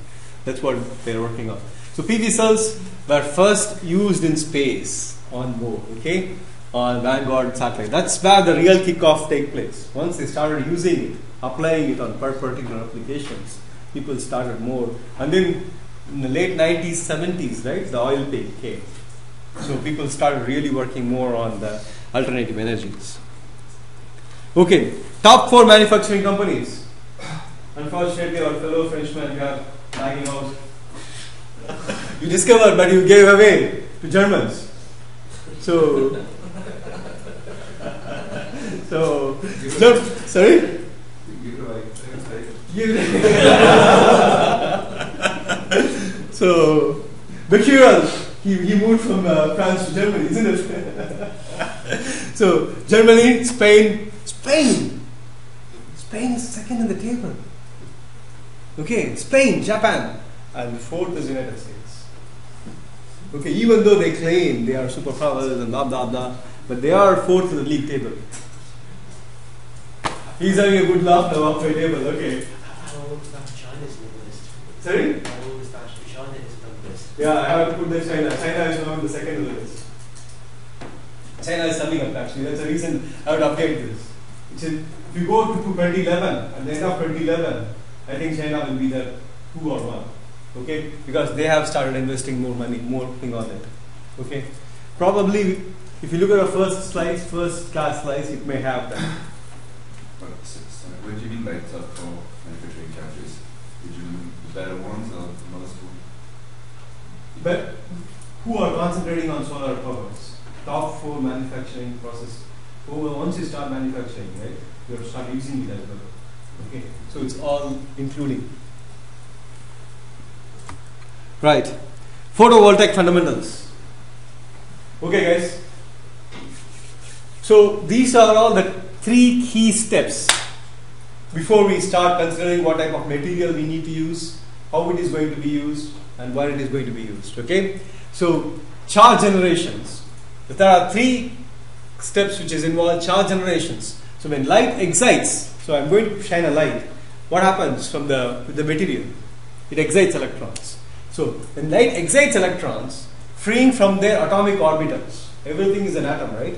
That's what they're working on. So PV cells were first used in space on board, okay, on Vanguard satellite. That's where the real kickoff takes place. Once they started using it, applying it on particular applications, people started more. And then in the late 90s, 70s, right, the oil came. So people started really working more on the alternative energies. Okay, top 4 manufacturing companies. Unfortunately, our fellow Frenchmen are lagging out. You discovered, but you gave away to Germans. So sorry? So, Becquerel, he moved from France to Germany, isn't it? So, Germany, Spain is second in the table. Okay, Spain, Japan, and fourth is United States. Okay, even though they claim they are superpowers and blah blah blah, but they are fourth in the league table. He's having a good laugh now off my table. Okay. How old is that China's on the list? Sorry? How old is that China is on the list? Yeah, I have to put the China. China is now in the second of the list. China is summing up actually. That's the reason I would update this. If you go to 2011, at the end of 2011, I think China will be the 2 or 1. Okay, because they have started investing more money, more thing on it. Okay, probably if you look at our first class slides, it may have that. What do you mean by top 4 manufacturing countries? Did you mean the better ones or the most good? But who are concentrating on solar powers? Top 4 manufacturing process. Once you start manufacturing, right, you have to start using it as well. Okay, so it's all including. Right, photovoltaic fundamentals. Okay, guys. So these are all the 3 key steps before we start considering what type of material we need to use, how it is going to be used, and where it is going to be used. Okay, so charge generations. There are 3 steps which is involved charge generations. So when light excites, so I'm going to shine a light. What happens from with the material? It excites electrons. So when light excites electrons, freeing from their atomic orbitals. Everything is an atom, right?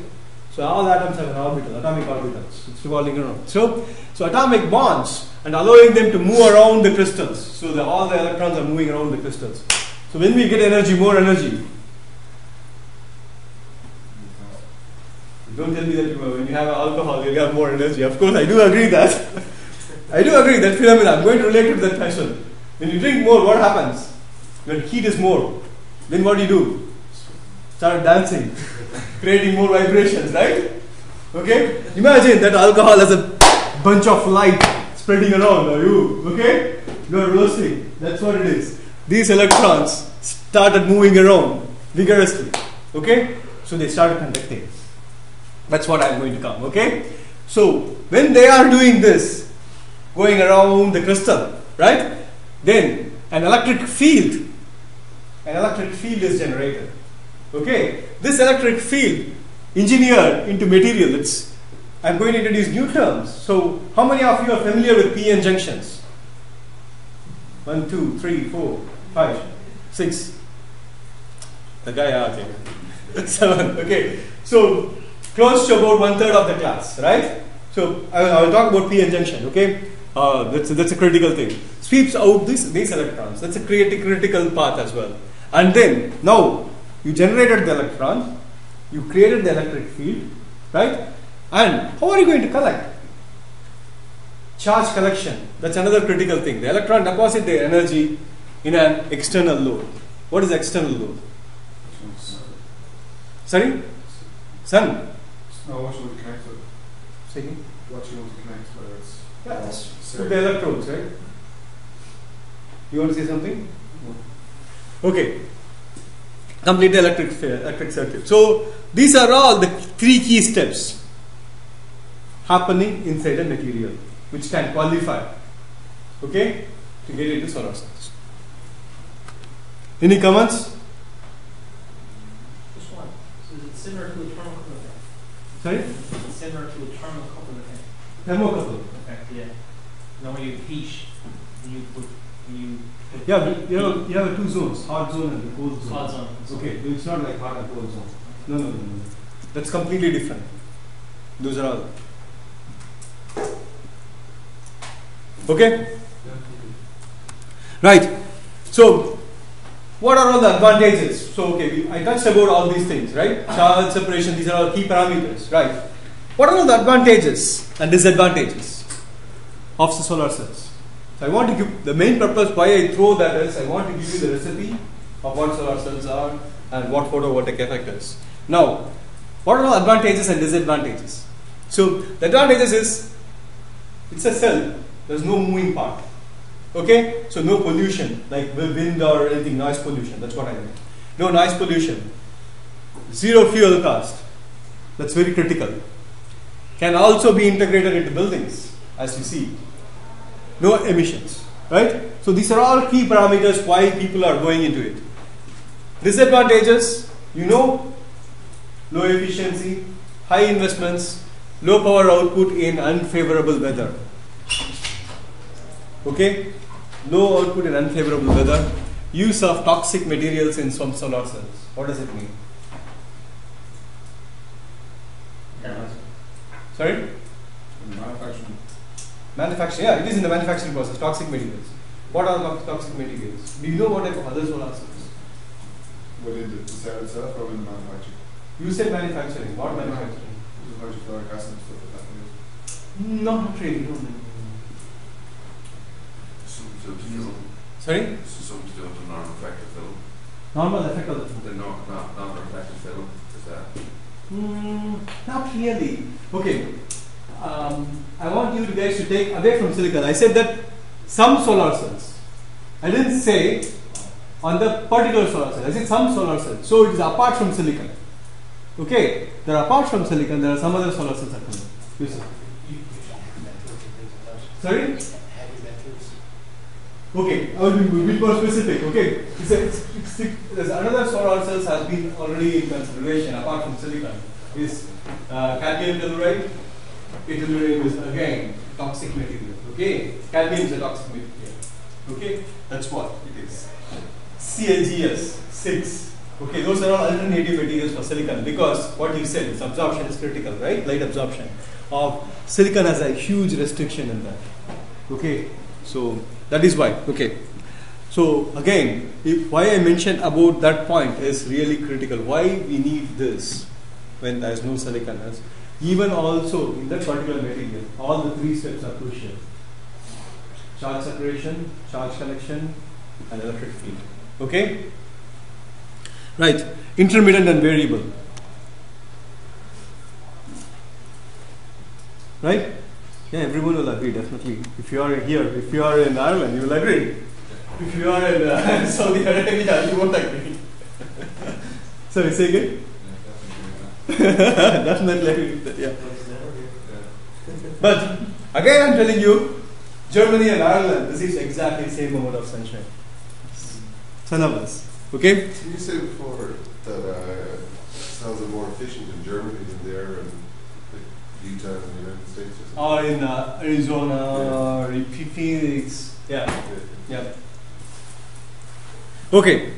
So all atoms have an orbital, atomic orbitals. It's revolving around. So atomic bonds and allowing them to move around the crystals. So all the electrons are moving around the crystals. So when we get energy, more energy. Don't tell me that when you have alcohol, you have more energy. Of course, I do agree that. I do agree that phenomenon. I'm going to relate it to that fashion. When you drink more, what happens? When heat is more, then what do? Start dancing, creating more vibrations, right? Okay? Imagine that alcohol has a bunch of light spreading around. Are you? Okay? You are roasting. That's what it is. These electrons started moving around vigorously. Okay? So they started conducting. That's what I'm going to come. Okay? So when they are doing this, going around the crystal, right? Then an electric field is generated. Okay? This electric field engineered into material. I'm going to introduce new terms. So how many of you are familiar with PN junctions? 1, 2, 3, 4, 5, 6. The guy, okay. 7. Okay. So close to about 1/3 of the class, right? So I will talk about PN junction. Okay. That's a critical thing. Sweeps out these electrons. That's a critical path as well. And then now you generated the electron, you created the electric field, right? And how are you going to collect? Charge collection. That's another critical thing. The electron deposit their energy in an external load. What is external load? Sorry? Sun. No, what you want to connect with? Second. What you want to connect, whether it's To the electrodes, right? You want to say something? No. Okay. Complete the electric circuit. So these are all the 3 key steps happening inside a material which can qualify, okay, to get into solar cells. Any comments? Just one. So is it similar to a thermocouple effect? Sorry? Is it similar to a thermocouple effect? Thermocouple. Effect, yeah. Now when you heat, Yeah, you have 2 zones, hot zone and the cold zone. Hot zone. Okay, it's not like hot and cold zone. No. That's completely different. Those are all. Okay? Right. So, what are all the advantages? So, okay, I touched about all these things, right? Charge separation, these are all key parameters, right? What are all the advantages and disadvantages of the solar cells? So I want to give, the main purpose why I throw that is, I want to give you the recipe of what solar cells are and what photovoltaic effect is. Now, what are all advantages and disadvantages? So, the advantages is, it's a cell, there's no moving part. Okay, so no pollution like wind or anything, noise pollution, that's what I mean. No noise pollution, zero fuel cost, that's very critical. Can also be integrated into buildings, as you see. No emissions, right? So these are all key parameters why people are going into it. Disadvantages, low efficiency, high investments, low power output in unfavorable weather. Okay, low output in unfavorable weather, use of toxic materials in some solar cells. What does it mean? Sorry? In manufacturing. Manufacturing, yeah, it is in the manufacturing process, toxic materials. What are toxic materials? Do you know what type of other solar cells? Within the cell itself or within the manufacturing? You said manufacturing, what manufacturing? This is hydrofluoric acid and stuff like that. Not really, no. Something to do with the film. Sorry? This is something to do with the non-reflective film. Normal effect of the The non-reflective film, is that? Not really. Okay. I want you guys to take away from silicon. I said that some solar cells. I didn't say on the particular solar cell. I said some solar cells. So it is apart from silicon. Okay. There are apart from silicon. There are some other solar cells happening. You see. Sorry. Okay, I will be more specific. Okay, there's another solar cells has been already in consideration apart from silicon. Is cadmium telluride. Telluride is again toxic material. Okay, cadmium is a toxic material. Okay, that's what it is. ClGs 6. Okay, those are all alternative materials for silicon because what you said is absorption is critical, right? Light absorption of silicon has a huge restriction in that. Okay, so that is why. Okay, so again, why I mentioned about that point is really critical. Why we need this when there is no silicon? Even also in that particular material, all the three steps are crucial: charge separation, charge connection, and electric field. Okay, right? Intermittent and variable. Right? Yeah, everyone will agree, definitely. If you are here, if you are in Ireland, you will agree. If you are in Saudi Arabia, you won't agree. Sorry, say again? Definitely agree with that, yeah. But again, I'm telling you, Germany and Ireland receives exactly the same amount of sunshine. Sun hours. Okay? Did you say before that cells are more efficient in Germany than they are in Utah in the United States or something? Or in Arizona, or in Phoenix. Yeah. Yeah. Okay.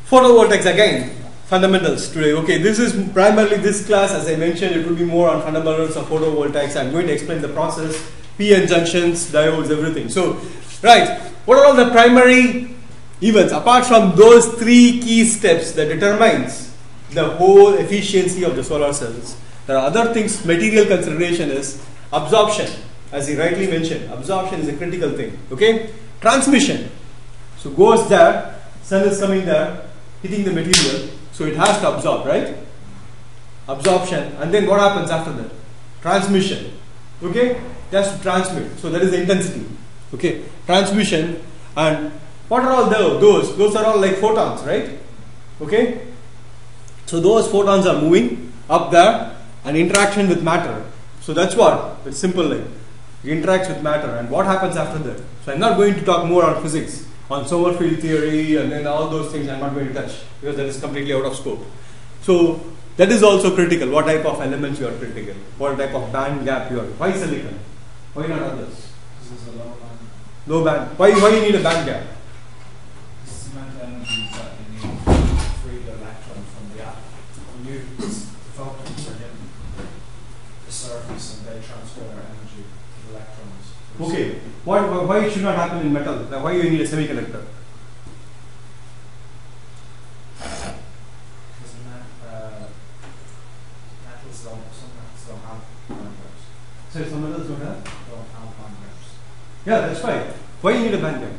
Photovoltaics again. Fundamentals today. Okay, this is primarily this class. As I mentioned, it will be more on fundamentals of photovoltaics. I'm going to explain the process, PN junctions, diodes, everything. So, right. What are all the primary events apart from those three key steps that determines the whole efficiency of the solar cells? There are other things. Material consideration is absorption, as he rightly mentioned. Absorption is a critical thing. Okay, transmission. So goes there, sun is coming there, hitting the material, so it has to absorb, right? Absorption, and then what happens after that? Transmission. Okay, it has to transmit. So that is the intensity. Okay, transmission, and what are all those? Those are all like photons, right? Okay, so those photons are moving up there. An interaction with matter. So that's what, it's simple, like it interacts with matter, and what happens after that? So I'm not going to talk more on physics, on solar field theory, and then all those things I'm not going to touch because that is completely out of scope. So that is also critical. What type of elements you are critical? What type of band gap you are? Why silicon? Why not others? This is a low band. Low band. Why you need a band gap? This is meant to energy that you need to free the electron from the atom. When you photons are getting the surface and they transfer their energy to the electrons. Okay. Why it should not happen in metal? Like why you need a semiconductor? Because metals don't, some metals don't have band gaps. So some metals don't have? Don't have band gaps. Yeah, that's right. Why you need a band gap?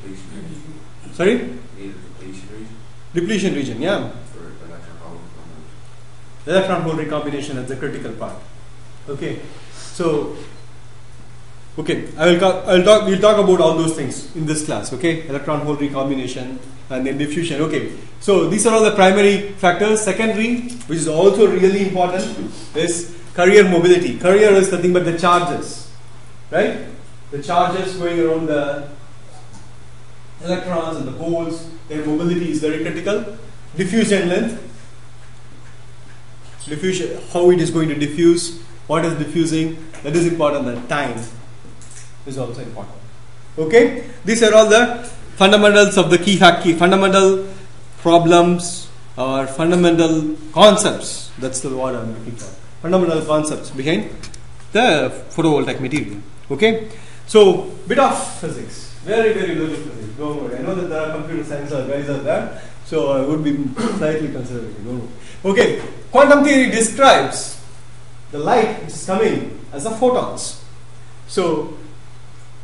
Depletion region. Sorry? Need a depletion region Depletion region, yeah. for electron hole recombination. The electron hole recombination is the critical part. Okay. So okay, we'll talk about all those things in this class. Okay, electron hole recombination and then diffusion. Okay, so these are all the primary factors. Secondary, which is also really important, is carrier mobility. Carrier is nothing but the charges, right? The charges going around the electrons and the holes. Their mobility is very critical. Diffusion length. Diffusion, how it is going to diffuse, what is diffusing, that is important. The time is also important. Okay, these are all the fundamentals of the key fundamental problems or fundamental concepts That's the word I'm looking for. Fundamental concepts behind the photovoltaic material. Okay, so bit of physics, very little physics. Don't worry. I know that there are computer science guys out there, so I would be slightly conservative. Don't worry. Okay, quantum theory describes the light which is coming as a photons. So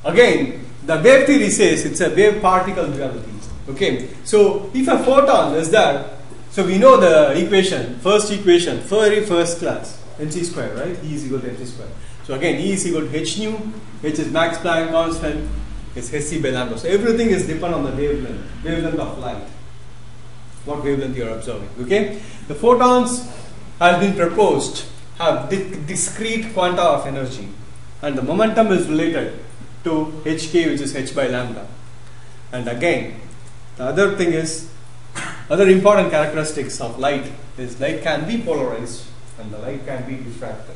again, the wave theory says it's a wave particle duality. Okay, so if a photon is there, so we know the equation, first equation, very first class, mc square, right? E is equal to mc square. So again, E is equal to h nu, h is Max Planck constant, is hc by lambda. So everything is dependent on the wavelength of light. What wavelength you are observing. Okay, the photons have been proposed have discrete quanta of energy, and the momentum is related to hk, which is h by lambda. And again, the other thing is, other important characteristics of light is light can be polarized and the light can be diffracted.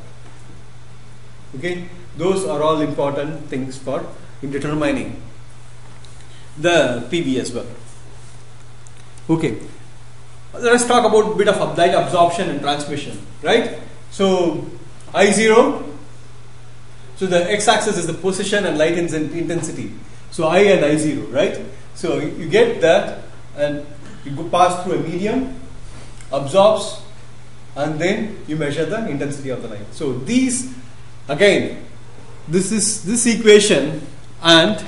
Okay, those are all important things for determining the PV as well. Okay, let's talk about a bit of light absorption and transmission, right? So I0, so the x-axis is the position and light intensity. So I and I0, right? So you get that, and you go pass through a medium, absorbs, and then you measure the intensity of the light. So these, again, this equation and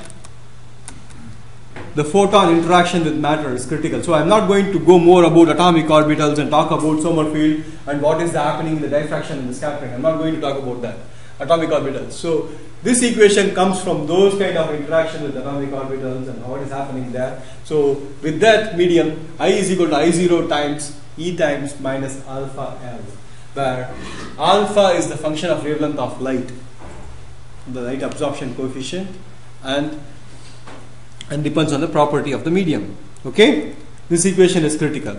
the photon interaction with matter is critical. So I'm not going to go more about atomic orbitals and talk about Sommerfeld and what is happening in the diffraction and the scattering. I'm not going to talk about that, atomic orbitals. So this equation comes from those kind of interaction with atomic orbitals and what is happening there. So with that medium, I is equal to I0 times E times minus alpha L, where alpha is the function of wavelength of light, the light absorption coefficient, and depends on the property of the medium. Okay, this equation is critical.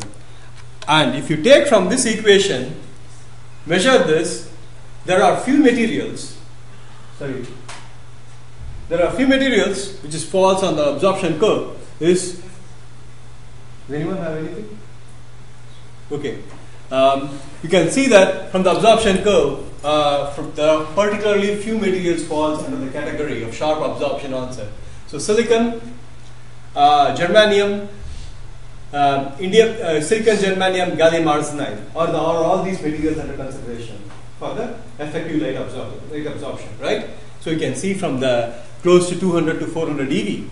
And if you take from this equation, measure this, there are few materials which is false on the absorption curve. Does anyone have anything? Okay, you can see that from the absorption curve, there are particularly few materials falls under the category of sharp absorption onset. So silicon, germanium, silicon, germanium, gallium arsenide, are all these materials under consideration for the effective light absorption, right? So you can see from the close to 200 to 400 eV,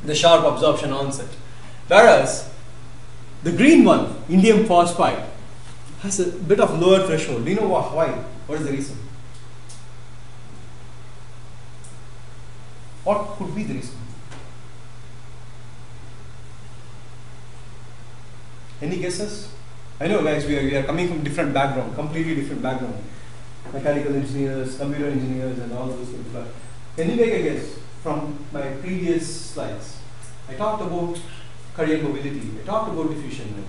the sharp absorption onset. Whereas the green one, indium phosphide, has a bit of lower threshold. Do you know why? What is the reason? What could be the reason? Any guesses? I know, guys, we are coming from different background, completely different background. Mechanical engineers, computer engineers, and all those things. But can you make a guess from my previous slides? I talked about carrier mobility. I talked about diffusion.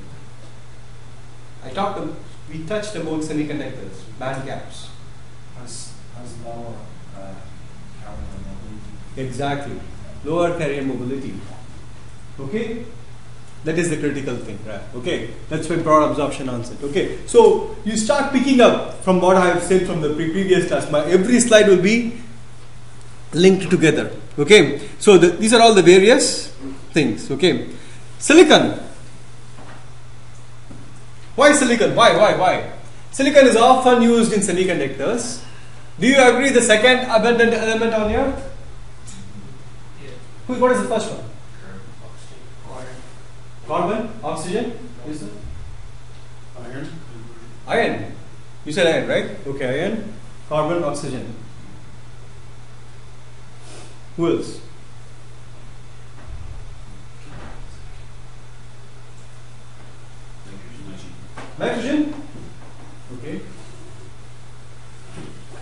We touched about semiconductors, band gaps. Has lower carrier mobility. Exactly, lower carrier mobility. Okay. That is the critical thing, right? Okay, that's why broad absorption onset. Okay, so you start picking up from what I have said from the previous class. Every slide will be linked together. Okay, so these are all the various things. Okay, silicon. Why silicon? Why? Silicon is often used in semiconductors. Do you agree the second abundant element on Earth? Yeah. What is the first one? Carbon, oxygen, is it? Iron. Iron. You said iron, right? Okay, iron, carbon, oxygen. Who else? Nitrogen? Okay.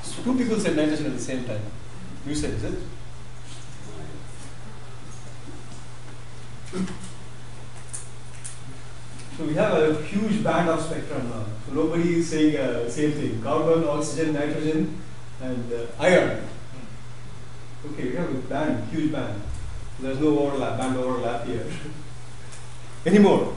So 2 people said nitrogen at the same time. You said, is it? So we have a huge band of spectrum now. So nobody is saying same thing. Carbon, oxygen, nitrogen, and iron. Okay, we have a band, huge band. There's no overlap, band overlap here. Any more?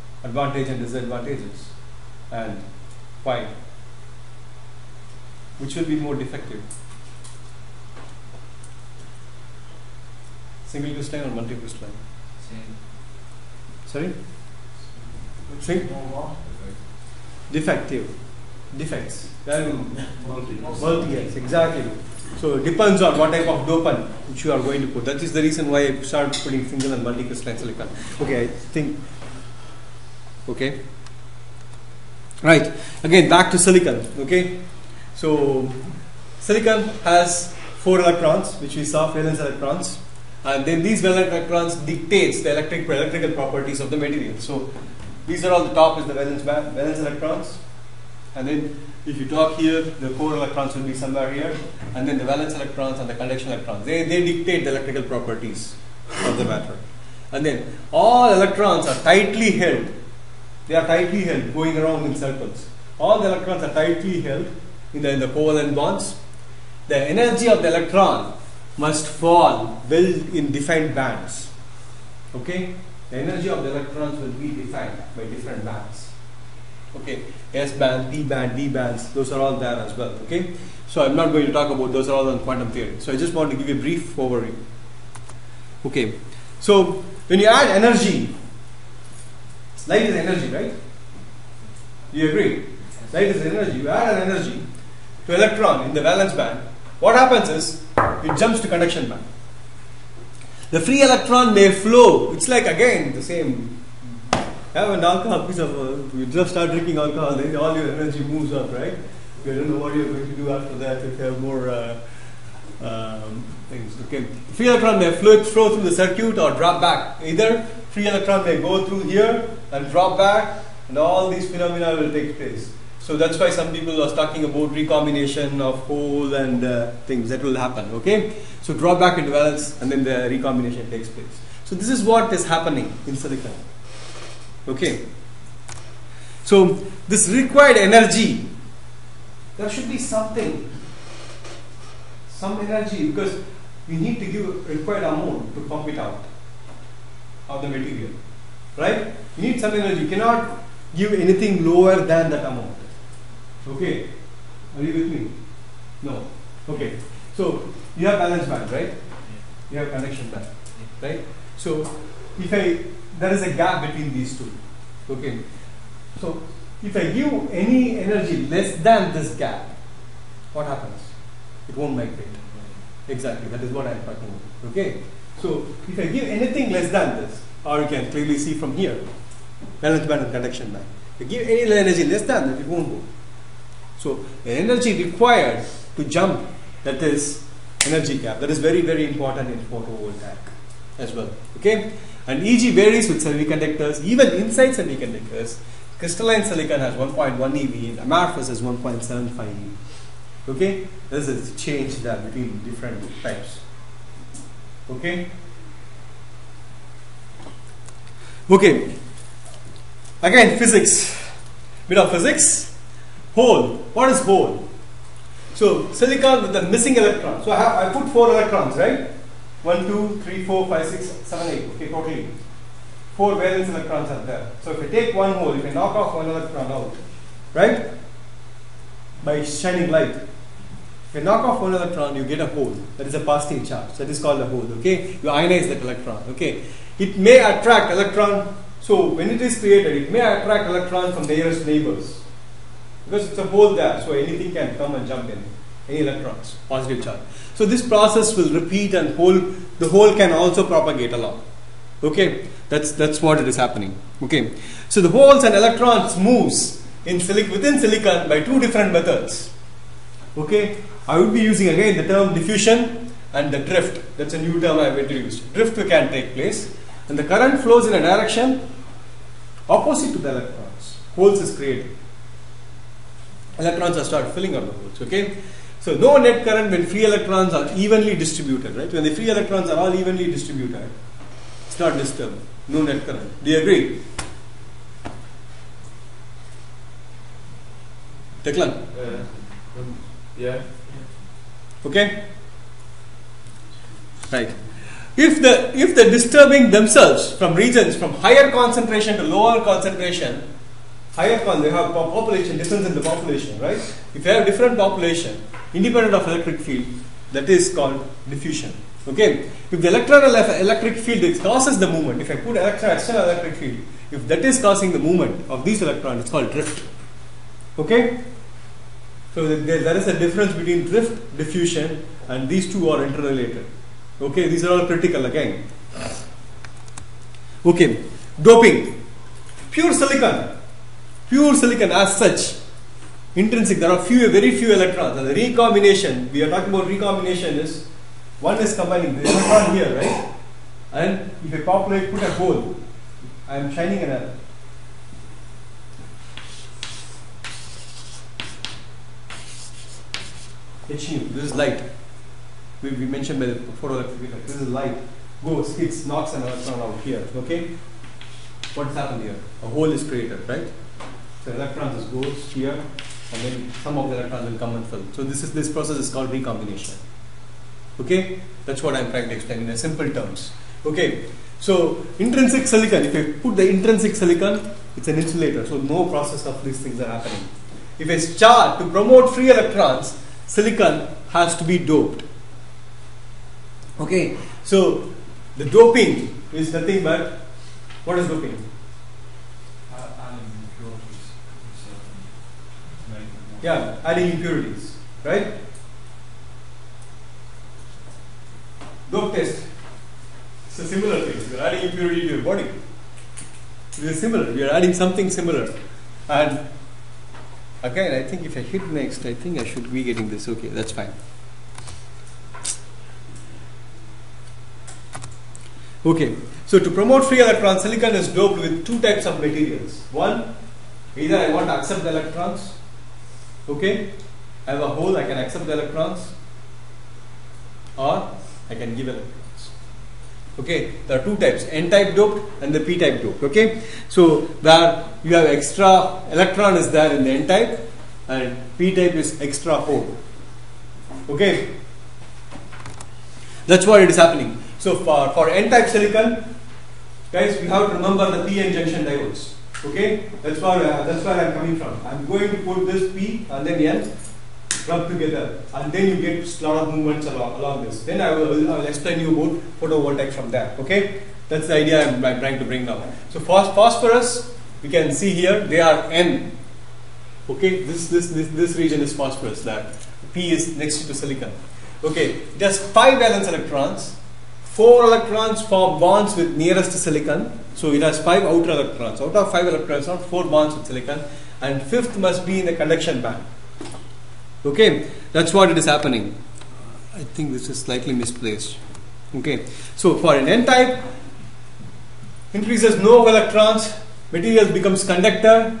advantage and disadvantages, and why? Which will be more defective? Single crystalline or multi crystalline? Same. Sorry? Defective. Defects. Multi, yes, exactly. So it depends on what type of dopant which you are going to put. That is the reason why I started putting single and multi crystalline silicon. Okay, I think. Okay. Right. Again, back to silicon. Okay. So silicon has 4 electrons, which we saw, valence electrons, and then these valence electrons dictates the electrical properties of the material. So these are all the top is the valence electrons, and then if you talk here, the core electrons will be somewhere here, and then the valence electrons and the conduction electrons. They dictate the electrical properties of the matter, and then all electrons are tightly held. They are tightly held, going around in circles. All the electrons are tightly held in the covalent bonds. The energy of the electron must fall well in defined bands. Okay, the energy of the electrons will be defined by different bands. Okay, S band, P band, D bands, those are all there as well. Okay, so I'm not going to talk about those are all on quantum theory. So I just want to give you a brief overview. Okay, so when you add energy, light is energy, right? Do you agree? Light is energy. You add an energy to electron in the valence band. What happens is it jumps to conduction band. The free electron may flow. It's like again the same. Have an alcohol piece of you just start drinking alcohol, then all your energy moves up, right? You don't know what you're going to do after that if you have more things. Okay, free electron may flow through the circuit or drop back. Either free electron may go through here and drop back, and all these phenomena will take place. So that's why some people are talking about recombination of hole and things that will happen. Okay, so drop back into valence, and then the recombination takes place. So this is what is happening in silicon. Okay, so this required energy, there should be something, some energy, because we need to give required amount to pump it out of the material, right? You need some energy. You cannot give anything lower than that amount. Okay, are you with me? No. Okay, so you have valence band, right? You have conduction band, right? So if there is a gap between these two. Okay, so if I give any energy less than this gap, what happens? It won't migrate. Exactly, that is what I am talking about. Okay, so if I give anything less than this, or you can clearly see from here, valence band and conduction band. If you give any energy less than that, it won't go. So the energy required to jump, that is energy gap. That is very, very important in photovoltaic as well. Okay, and EG varies with semiconductors. Even inside semiconductors, crystalline silicon has 1.1 eV and amorphous has 1.75 eV. Okay, there is a change there between different types. Okay. Okay. Again, physics. Bit of physics. Hole. What is hole? So silicon with the missing electron. So I put 4 electrons, right? 1, 2, 3, 4, 5, 6, 7, 8. Okay, totally. 4 valence electrons are there. So if I take one hole, if I knock off one electron out, right? By shining light. If you knock off one electron, you get a hole. That is a positive charge. That is called a hole. Okay, you ionize that electron. Okay, it may attract electron. So when it is created, it may attract electron from nearest neighbors because it's a hole there. So anything can come and jump in. Any electrons, positive charge. So this process will repeat, and the hole can also propagate along. Okay, that's what it is happening. Okay, so the holes and electrons moves within silicon by 2 different methods. Okay, I would be using again the term diffusion and the drift. That's a new term I have introduced. Drift can take place, and the current flows in a direction opposite to the electrons. Holes is created. Electrons are start filling up the holes. Okay, so no net current when free electrons are evenly distributed. Right, when the free electrons are all evenly distributed, it's not disturbed. No net current. Do you agree? Declan? Yeah. Okay? Right. if the disturbing themselves from regions from higher concentration to lower concentration, they have population difference in the population, right? If you have different population independent of electric field, that is called diffusion. Okay, if the electric field causes the movement, if I put external electric field, if that is causing the movement of these electrons, it's called drift. Okay, so there is a difference between drift, diffusion, and these two are interrelated. Okay, these are all critical again. Okay, doping, pure silicon as such, intrinsic, there are very few electrons, and the recombination, we are talking about recombination is, one is combining the electron here, right? And if I put a hole, I am shining an HU, this is light. We mentioned by the photoelectric effect. This is light. Goes, hits, knocks an electron out here. Okay? What has happened here? A hole is created, right? So electrons goes here, and then some of the electrons will come and fill. So this process is called recombination. Okay? That's what I'm trying to explain in simple terms. Okay? So intrinsic silicon, if I put the intrinsic silicon, it's an insulator. So no process of these things are happening. If I start to promote free electrons, silicon has to be doped. Okay? So the doping is nothing but, what is doping? Yeah, adding impurities, right? Dope test. It's a similar thing. You are adding impurity to your body. It is similar. We are adding something similar. And again, I think if I hit next, I think I should be getting this. Okay, that's fine. Okay, so to promote free electrons, silicon is doped with two types of materials. One, either I want to accept the electrons. Okay, I have a hole, I can accept the electrons, or I can give electrons. Okay, there are two types, N-type doped and the P-type doped. Okay, so where you have extra electron is there in the N-type, and P-type is extra hole. Okay, that's what it is happening. So for N-type silicon, guys, we have to remember the P-N junction diodes. Okay, that's where I'm coming from. I'm going to put this P and then N rub together, and then you get a lot of movements along this. Then I will explain you about photovoltaic from there. Okay, that's the idea I'm trying to bring now. So phosphorus, we can see here they are N. Okay, this region is phosphorus. That P is next to silicon. Okay, it has 5 valence electrons. 4 electrons form bonds with nearest to silicon. So it has 5 outer electrons. Out of 5 electrons, 4 bonds with silicon, and 5th must be in the conduction band. Okay, that's what it is happening. I think this is slightly misplaced. Okay, so for an N-type, increases no electrons, material becomes conductor,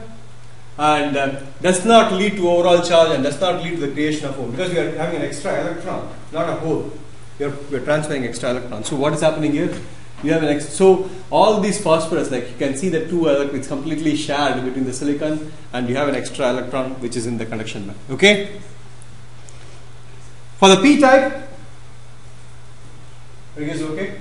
and does not lead to overall charge and does not lead to the creation of hole, because we are having an extra electron, not a hole. We are transferring extra electrons. So what is happening here? You have so all these phosphorus, like you can see the two it's completely shared between the silicon, and you have an extra electron which is in the conduction band. Okay. For the P-type, are you guys okay?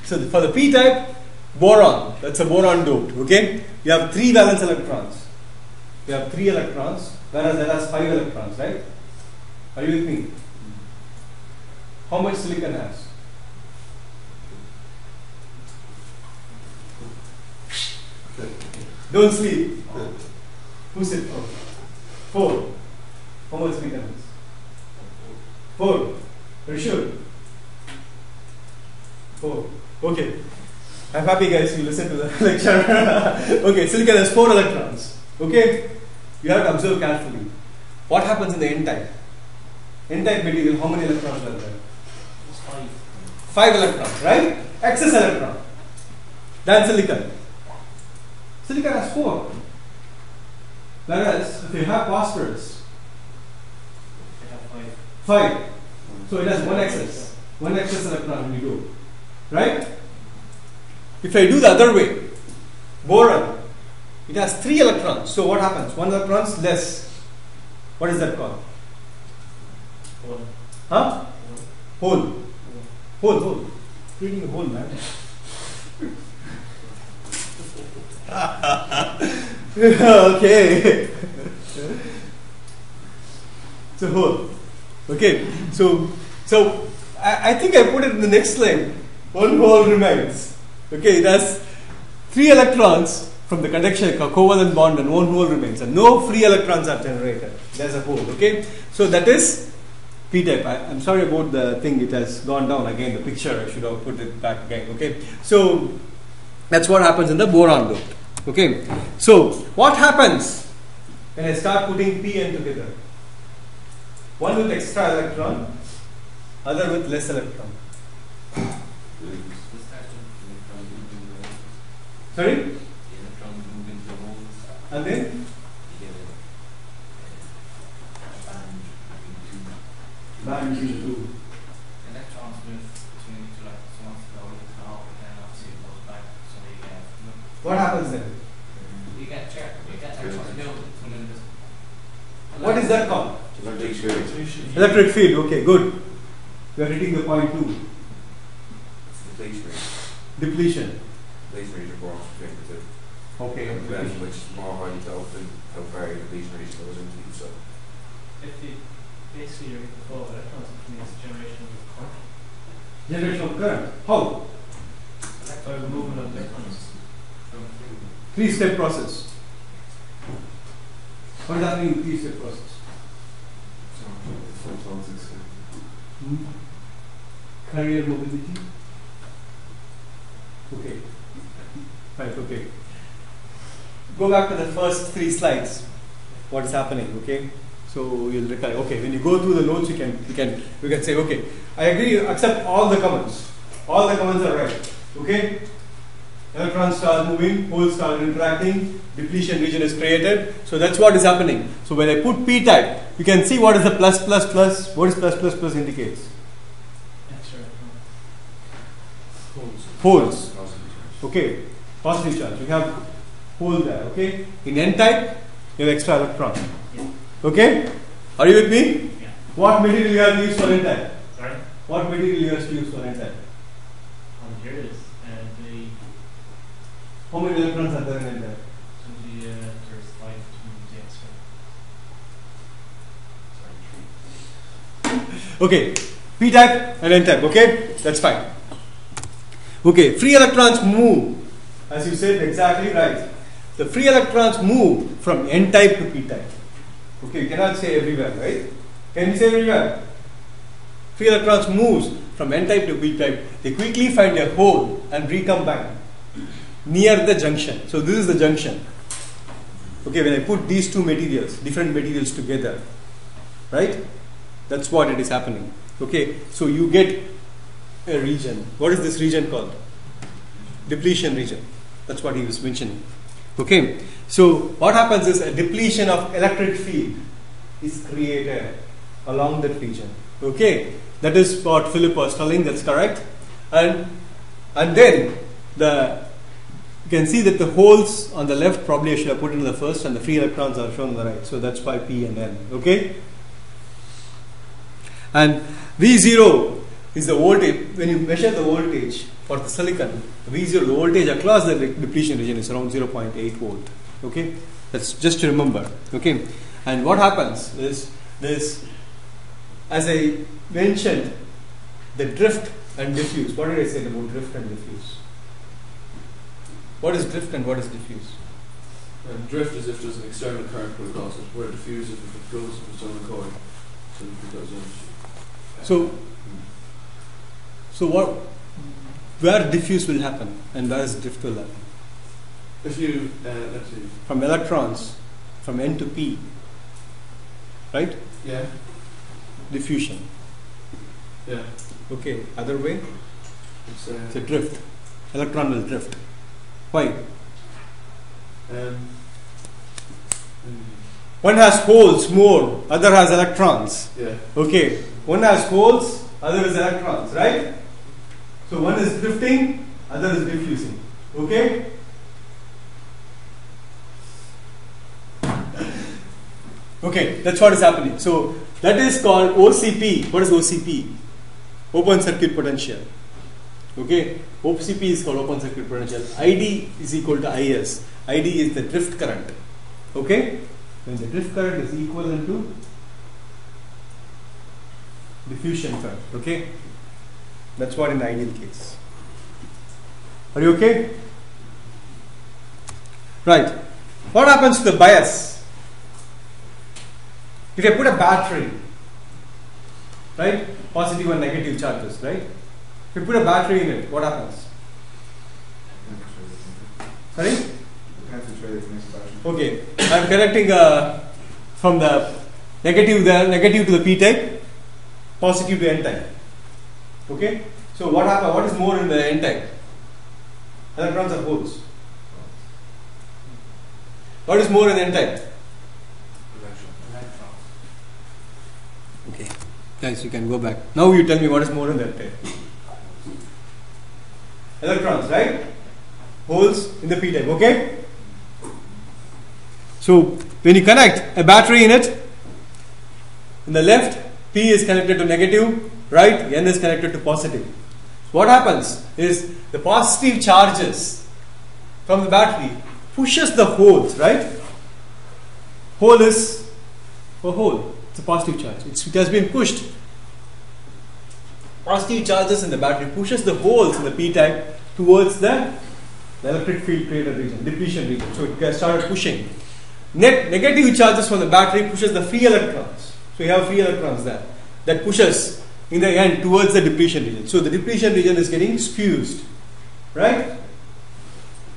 So for the P-type, boron, that's a boron doped. Okay. You have 3 valence electrons. You have 3 electrons, whereas that has 5 electrons, right? Are you with me? How much silicon has? Don't sleep. Who said 4? 4. How much silicon has? 4. Are you sure? 4. Okay. I'm happy, guys, you listen to the lecture. Okay, silicon has 4 electrons. Okay? You have to observe carefully. What happens in the N-type? N-type material, how many electrons are there? 5. 5 electrons, right? Excess electron. Then silicon. Silicon has 4. Whereas if you have phosphorus, They have 5. So it has 1 excess. 1 excess electron when you do. Right? If I do the other way, boron, it has 3 electrons. So what happens? 1 electron is less. What is that called? Hole. Huh? Hole. Hole. Creating a hole, man. Okay. It's a hole. Okay. So I think I put it in the next slide. One hole remains. Okay, it has 3 electrons from the conduction, covalent bond, and 1 hole remains, and no free electrons are generated. There's a hole. Okay, so that is p-type. I'm sorry about the thing; it has gone down again. The picture, I should have put it back again. Okay, so that's what happens in the boron loop. Okay, so what happens when I start putting p and together? One with extra electron, other with less electron. Sorry? And then? Band between two. Electrons move between the two, like someone's going to the top, and then obviously it goes back, so you get. What happens then? You get electrons moving. What is that called? Electric field. Electric field. Okay, good. We are hitting the point 2. It's depletion rate. Depletion. Depletion rate of boron between the two. Okay. Depletion, which is more highly taught than how far your depletion rate goes into. So If you basically you're getting the flow of electrons, which means generation of current. Generation of current. How? By the movement of electrons. 3-step process. What is happening in 3-step process? Photons excited. Carrier mobility. Okay. Right, okay. Go back to the first 3 slides. What is happening, okay? So you'll recall, okay, when you go through the notes, you can say, okay, I agree, accept all the comments. All the comments are right. Okay? Electrons start moving, holes start interacting, depletion region is created. So that's what is happening. So when I put p-type, you can see what is the plus plus plus. What is plus plus plus indicates? Extra Holes. Okay. Positive charge. You have hole there. Okay. In n-type, you have extra electron. Yeah. Okay. Are you with me? Yeah. What material you have to use for n-type? Sorry? What material you have to use for n-type? Here it is. The How many electrons are there in n-type? there's 5 to the extra. Okay, p-type and n-type, okay? That's fine. Okay, free electrons move, as you said, exactly right. The free electrons move from n-type to p-type. Okay, you cannot say everywhere, right? Can you say everywhere? Free electrons moves from n-type to p-type. They quickly find a hole and recombine near the junction. So this is the junction. Okay, when I put these two materials, different materials together, right? That's what it is happening. Okay, so you get a region. What is this region called? Depletion region. That's what he was mentioning. Okay, so what happens is a depletion of electric field is created along that region. Okay, that is what Philip was telling. That's correct. And then you can see that the holes on the left probably I should have put in the first, and the free electrons are shown on the right. So that's why P and N. Okay. And V0 is the voltage. When you measure the voltage for the silicon, V0, the voltage across the depletion region is around 0.8 volt. Okay, that's just to remember. Okay, and what happens is this, as I mentioned, the drift and diffuse. What did I say about drift and diffuse? What is drift and what is diffuse? Drift is if there's an external current going across it, where diffuse is if it goes to the external coil. So because of So what? Where diffuse will happen and where is drift will happen? if you let's see. From electrons, from N to P, right? Yeah. Diffusion. Yeah. Okay. Other way, It's a drift. Electron will drift. Why? One has holes more, other has electrons. Yeah. Okay. One has holes, other is electrons, right? So one is drifting, other is diffusing. Okay? Okay, that's what is happening. So that is called OCP. What is OCP? open circuit potential. Okay, OCP is called open circuit potential. ID is equal to IS. ID is the drift current. Okay, when the drift current is equivalent to diffusion current. Okay, that's what in the ideal case. Are you okay? Right. What happens to the bias? If I put a battery, right, positive and negative charges, right? If you put a battery in it, what happens? Sorry? Okay, I am connecting from the negative to the p-type, positive to n-type. Okay, so what happens? What is more in the n-type? Electrons or holes? What is more in the n-type? Okay, guys, you can go back. Now you tell me what is more in the n-type. Electrons, right? Holes in the p-type. Okay. So when you connect a battery in it, in the left, P is connected to negative, right? N is connected to positive. What happens is the positive charges from the battery pushes the holes, right? Hole is a hole. It's a positive charge. It has been pushed. Positive charges in the battery pushes the holes in the p-type towards the electric field created region, depletion region. So it started pushing. Negative charges from the battery pushes the free electrons. So you have free electrons there. That pushes in the end towards the depletion region. So the depletion region is getting squeezed. Right?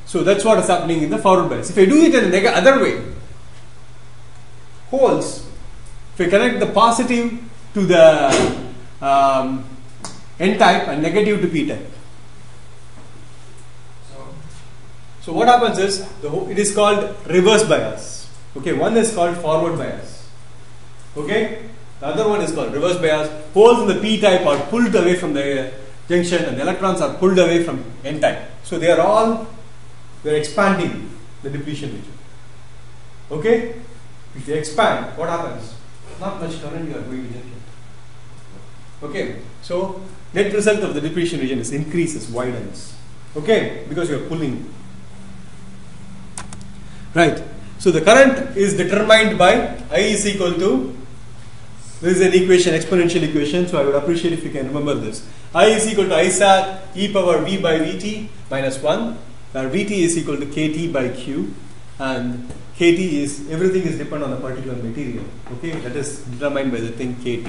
So that's what is happening in the forward bias. If I do it in the other way, holes, if I connect the positive to the n-type and negative to p-type. So what happens is, it is called reverse bias. Okay, one is called forward bias. Okay, the other one is called reverse bias. Holes in the p-type are pulled away from the junction and the electrons are pulled away from n-type. So they are expanding the depletion region. Okay, if they expand, what happens? Not much current you are going to generate. Okay, so net result of the depletion region is increases, widens. Okay, because you are pulling. Right. So the current is determined by I is equal to, this is an equation, exponential equation, so I would appreciate if you can remember this. I is equal to I sat e power v by vt minus 1, where vt is equal to kt by q, and kt is, everything is dependent on a particular material. Okay, that is determined by the thing kt.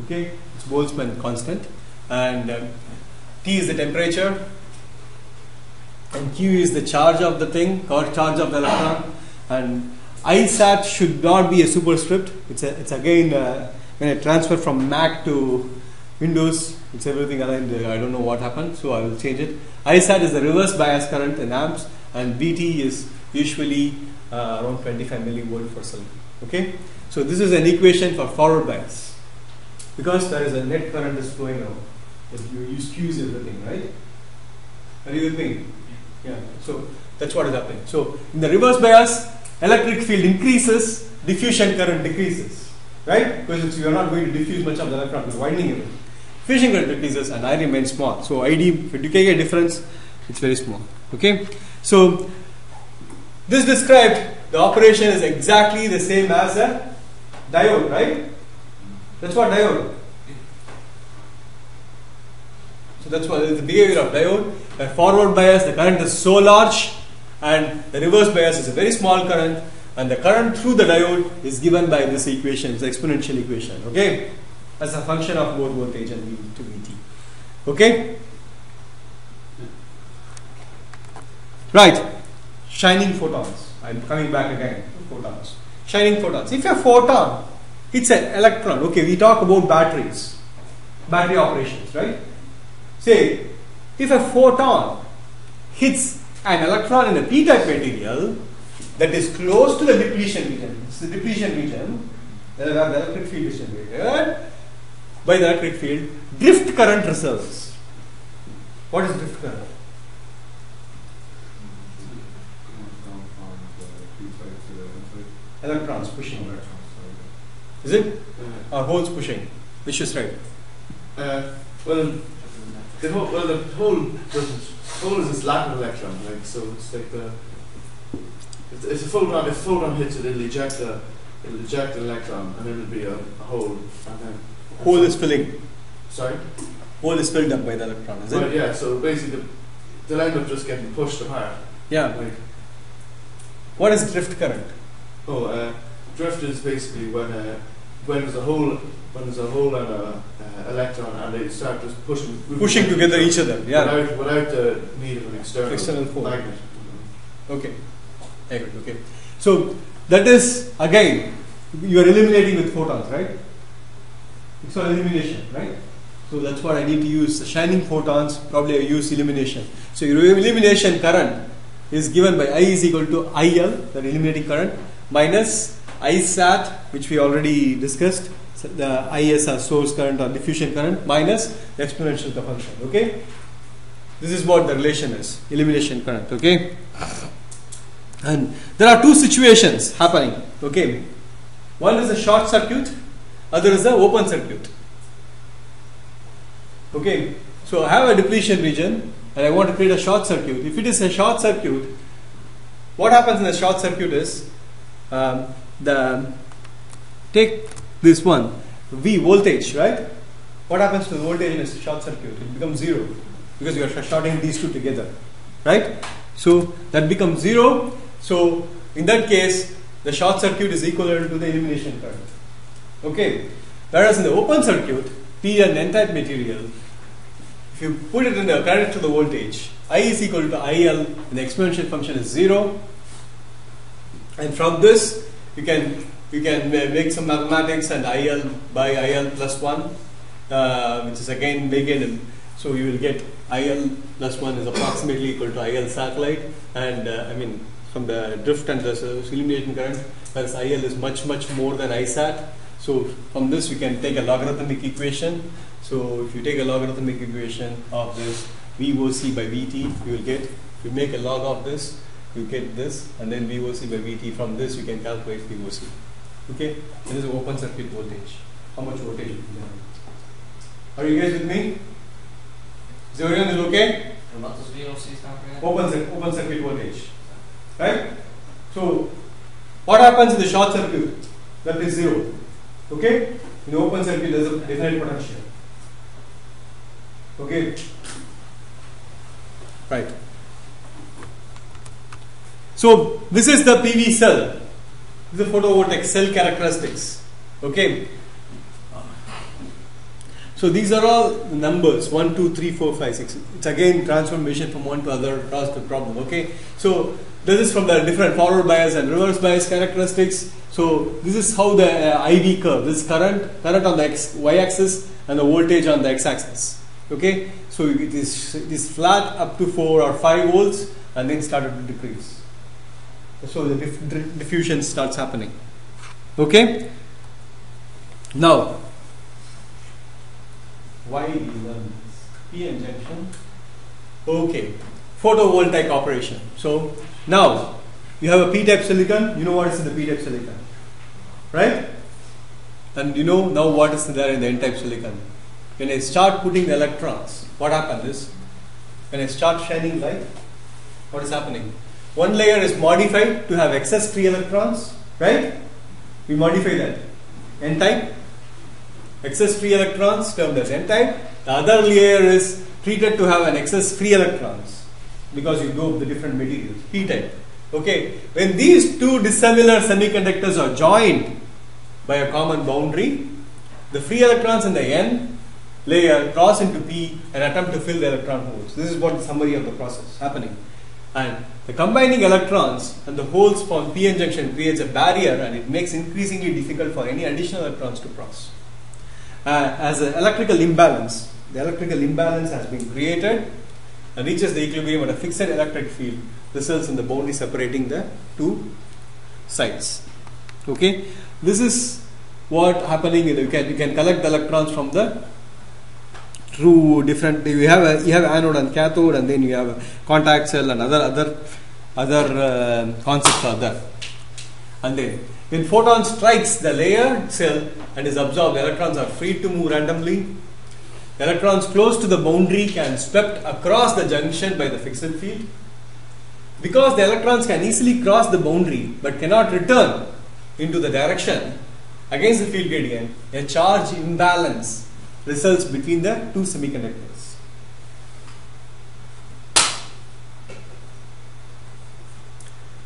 Okay, it's Boltzmann constant, and T is the temperature, and Q is the charge of the thing or charge of the electron, and I sat should not be a superscript. It's again when I transfer from Mac to Windows, it's everything aligned. I don't know what happened, so I will change it. I sat is the reverse bias current in amps, and VT is usually around 25 millivolt for cell. Okay, so this is an equation for forward bias because there is a net current is flowing around. You squeeze everything, right? Are you with me? Yeah, so that's what is happening. So in the reverse bias, electric field increases, diffusion current decreases, right? Because you are not going to diffuse much of the electron, you are widening it. Diffusion current decreases and I remain small. So ID, if you take a difference, it's very small. Okay, so this described the operation is exactly the same as a diode, right? That's what diode. So that's what is the behavior of diode. Where forward bias, the current is so large, and the reverse bias is a very small current, and the current through the diode is given by this equation, it's exponential equation, okay, as a function of both voltage and V to Vt. Okay? Right. Shining photons. I'm coming back again to photons. Shining photons. If a photon hits an electron, okay, we talk about batteries, battery operations, right? Say, if a photon hits an electron in a p-type material that is close to the depletion region, it's the depletion region, where the electric field is generated by the electric field, drift current results. What is drift current? Electrons pushing. Is it? Or holes pushing? Which is right? Well, the hole is this lack of electron, like, so it's like if a photon hits it, it'll eject an electron, and then it'll be a hole, and then hole is filling. Sorry? Hole is filled up by the electron, is it? Yeah, so basically they'll end up just getting pushed apart. Yeah. Like, what is drift current? Drift is basically when there's a hole and an electron, and they start just pushing together each other. Yeah. Without the need of an external force. Magnet. Okay. Okay. So that is again you are eliminating with photons, right? It's all elimination, right? So that's what I need to use. The shining photons, probably I use elimination. So your elimination current is given by I is equal to IL, the eliminating current, minus I sat, which we already discussed, so the IS as source current or diffusion current, minus the exponential function. Okay? This is what the relation is, elimination current. Okay? And there are two situations happening. Okay? One is a short circuit, other is the open circuit. Okay, so I have a depletion region and I want to create a short circuit. If it is a short circuit, what happens in a short circuit is take this one, V voltage, right? What happens to the voltage in a short circuit? It becomes 0 because you are shorting these two together, right? So that becomes 0. So in that case, the short circuit is equivalent to the elimination current. Okay, whereas in the open circuit, P and N-type material, if you put it in the current to the voltage, I is equal to IL and the exponential function is 0, and from this you can make some mathematics, and IL by IL plus 1, which is again negative, so you will get IL plus 1 is approximately equal to IL satellite, and I mean from the drift and the elimination current, whereas IL is much more than ISAT. So from this you can take a logarithmic equation. So if you take a logarithmic equation of this VOC by VT, you will get, if you make a log of this, you get this, and then VOC by VT. From this you can calculate VOC. Okay, this is open circuit voltage. How much voltage you can generate? Are you guys with me? Is everyone is okay? And what does VOC stand for? Open circuit voltage, right? So what happens in the short circuit? That is 0. Okay, in the open circuit there is a definite potential. Okay, right. So this is the PV cell. This is the photovoltaic cell characteristics. Okay. So these are all numbers 1, 2, 3, 4, 5, 6. It's again transformation from one to other across the problem. Okay. So this is from the different forward bias and reverse bias characteristics. So this is how the IV curve. This is current on the y-axis and the voltage on the x-axis. Okay. So it is flat up to 4 or 5 volts and then started to decrease. So the diffusion starts happening. Okay. Now, why we learn this? PN junction. Okay. Photovoltaic operation. So now you have a p-type silicon. You know what is in the p-type silicon, right? And you know now what is there in the n-type silicon. When I start putting the electrons, what happens is, when I start shining light, what is happening? One layer is modified to have excess free electrons, right? We modify that. N-type, excess free electrons termed as N-type. The other layer is treated to have an excess free electrons because you go with the different materials, P-type. Okay, when these two dissimilar semiconductors are joined by a common boundary, the free electrons in the N layer cross into P and attempt to fill the electron holes. This is what the summary of the process happening. And the combining electrons and the holes from PN junction creates a barrier, and it makes increasingly difficult for any additional electrons to cross. As an electrical imbalance, the electrical imbalance has been created and reaches the equilibrium at a fixed electric field, results in the boundary separating the two sides. Okay, this is what happening. You can collect the electrons from the through different. You have anode and cathode, and then you have a contact cell and other concepts are there. And then when photon strikes the layered cell and is absorbed, the electrons are free to move randomly. Electrons close to the boundary can swept across the junction by the fixed field. Because the electrons can easily cross the boundary but cannot return into the direction against the field gradient, a charge imbalance results between the two semiconductors.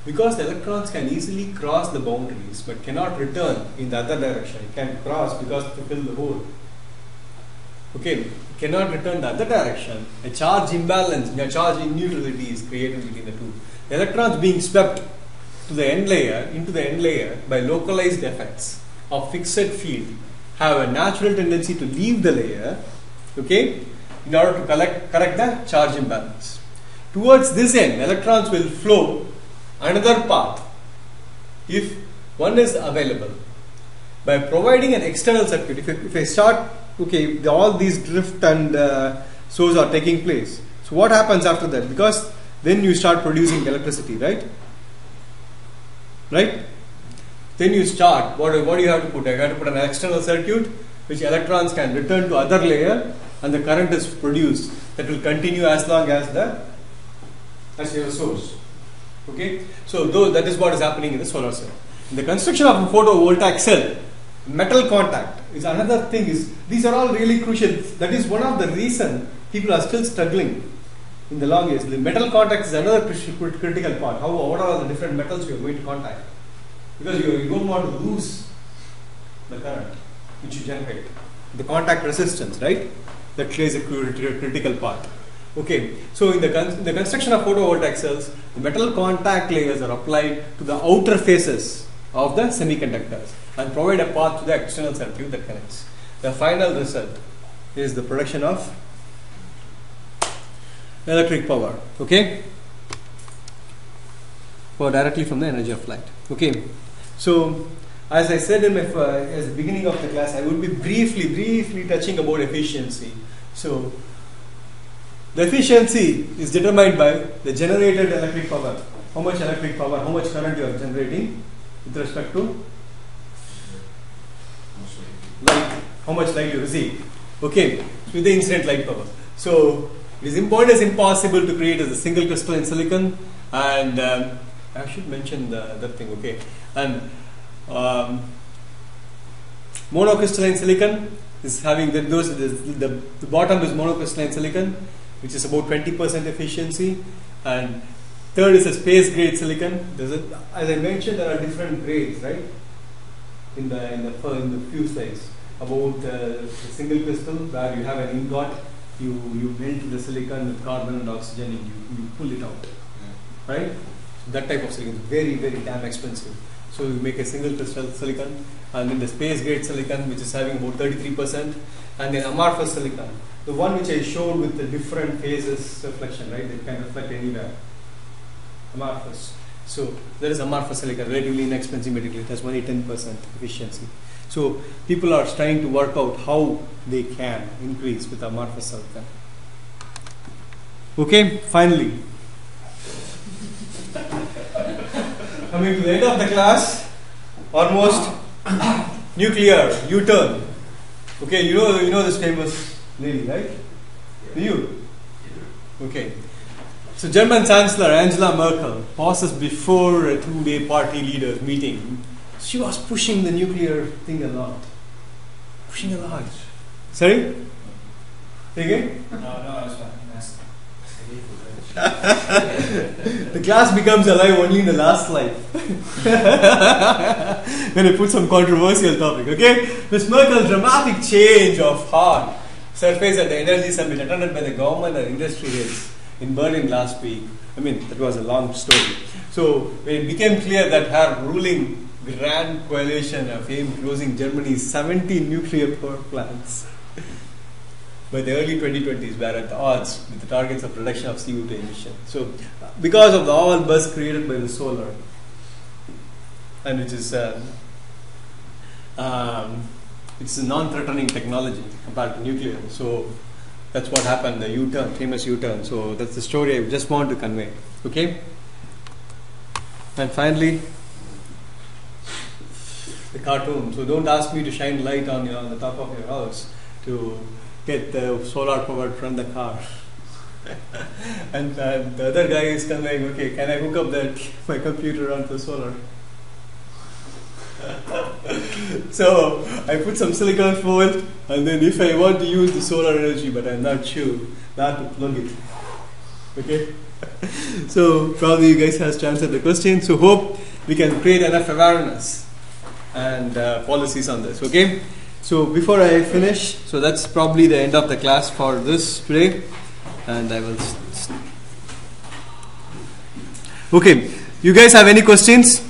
Because the electrons can easily cross the boundaries but cannot return in the other direction, it can cross because to fill the hole. Okay, cannot return the other direction, a charge imbalance, a charge inequality is created between the two. The electrons being swept to the end layer, into the end layer by localized effects of fixed field have a natural tendency to leave the layer, okay, in order to correct the charge imbalance. Towards this end, electrons will flow another path if one is available. By providing an external circuit, if I start, okay, all these drift and source are taking place. So what happens after that? Because then you start producing electricity, right? Right? Then you start, what do you have to put? I have to put an external circuit which electrons can return to other layer and the current is produced. That will continue as long as your source. Okay? So that is what is happening in the solar cell. In the construction of a photovoltaic cell, metal contact is another thing. These are all really crucial. That is one of the reason people are still struggling in the long years. The metal contact is another critical part. What are the different metals you are going to contact? Because you don't want to lose the current which you generate. The contact resistance, right? That plays a critical part. Okay, so in the construction of photovoltaic cells, the metal contact layers are applied to the outer faces of the semiconductors and provide a path to the external circuit that connects. The final result is the production of electric power, okay, directly from the energy of light. Okay, so as I said in as the beginning of the class, I would be briefly touching about efficiency. So the efficiency is determined by the generated electric power. How much electric power, how much current you are generating with respect to light, how much light you receive. Okay, with the incident light power. So it is impossible to create as a single crystalline silicon, and I should mention that thing. Okay, and monocrystalline silicon is having the bottom is monocrystalline silicon, which is about 20% efficiency, and third is a space grade silicon. As I mentioned, there are different grades, right? In the few slides about the single crystal, where you have an ingot, you melt the silicon with carbon and oxygen, and you pull it out, right? So that type of silicon is very damn expensive. So you make a single crystal silicon, and then the space grade silicon, which is having about 33%, and then amorphous silicon, the one which I showed with the different phases reflection, right? It can reflect anywhere. Amorphous. So there is amorphous silicon, relatively inexpensive material. It has only 10% efficiency. So people are trying to work out how they can increase with amorphous silicon. Okay, finally, coming to the end of the class, almost nuclear U-turn. Okay, you know this famous lady, right? Do you? Okay. So German Chancellor Angela Merkel pauses before a two-day party leaders meeting. She was pushing the nuclear thing a lot. Pushing a lot. Sorry? Say again? No, I was The class becomes alive only in the last slide. When I put some controversial topic, okay? Ms. Merkel's dramatic change of heart surfaced at the energy summit attended by the government and industry heads in Berlin last week. I mean, that was a long story. So when it became clear that her ruling Grand Coalition of aimed closing Germany's 70 nuclear power plants by the early 2020s were at odds with the targets of reduction of CO2 emission. So, because of the all buzz created by the solar, and which is it's a non-threatening technology compared to nuclear. So that's what happened. The U-turn, famous U-turn. So that's the story I just want to convey. Okay. And finally, the cartoon. So don't ask me to shine light on the top of your house to get the solar power to run the car. And the other guy is kind of like, okay, can I hook up my computer onto solar? So I put some silicon foil, and then if I want to use the solar energy, but I'm not sure, not to plug it. Okay. So probably you guys have to answer the question. So hope we can create enough awareness and policies on this. Okay. So before I finish, so that's probably the end of the class for this today, and I will. Okay. You guys have any questions?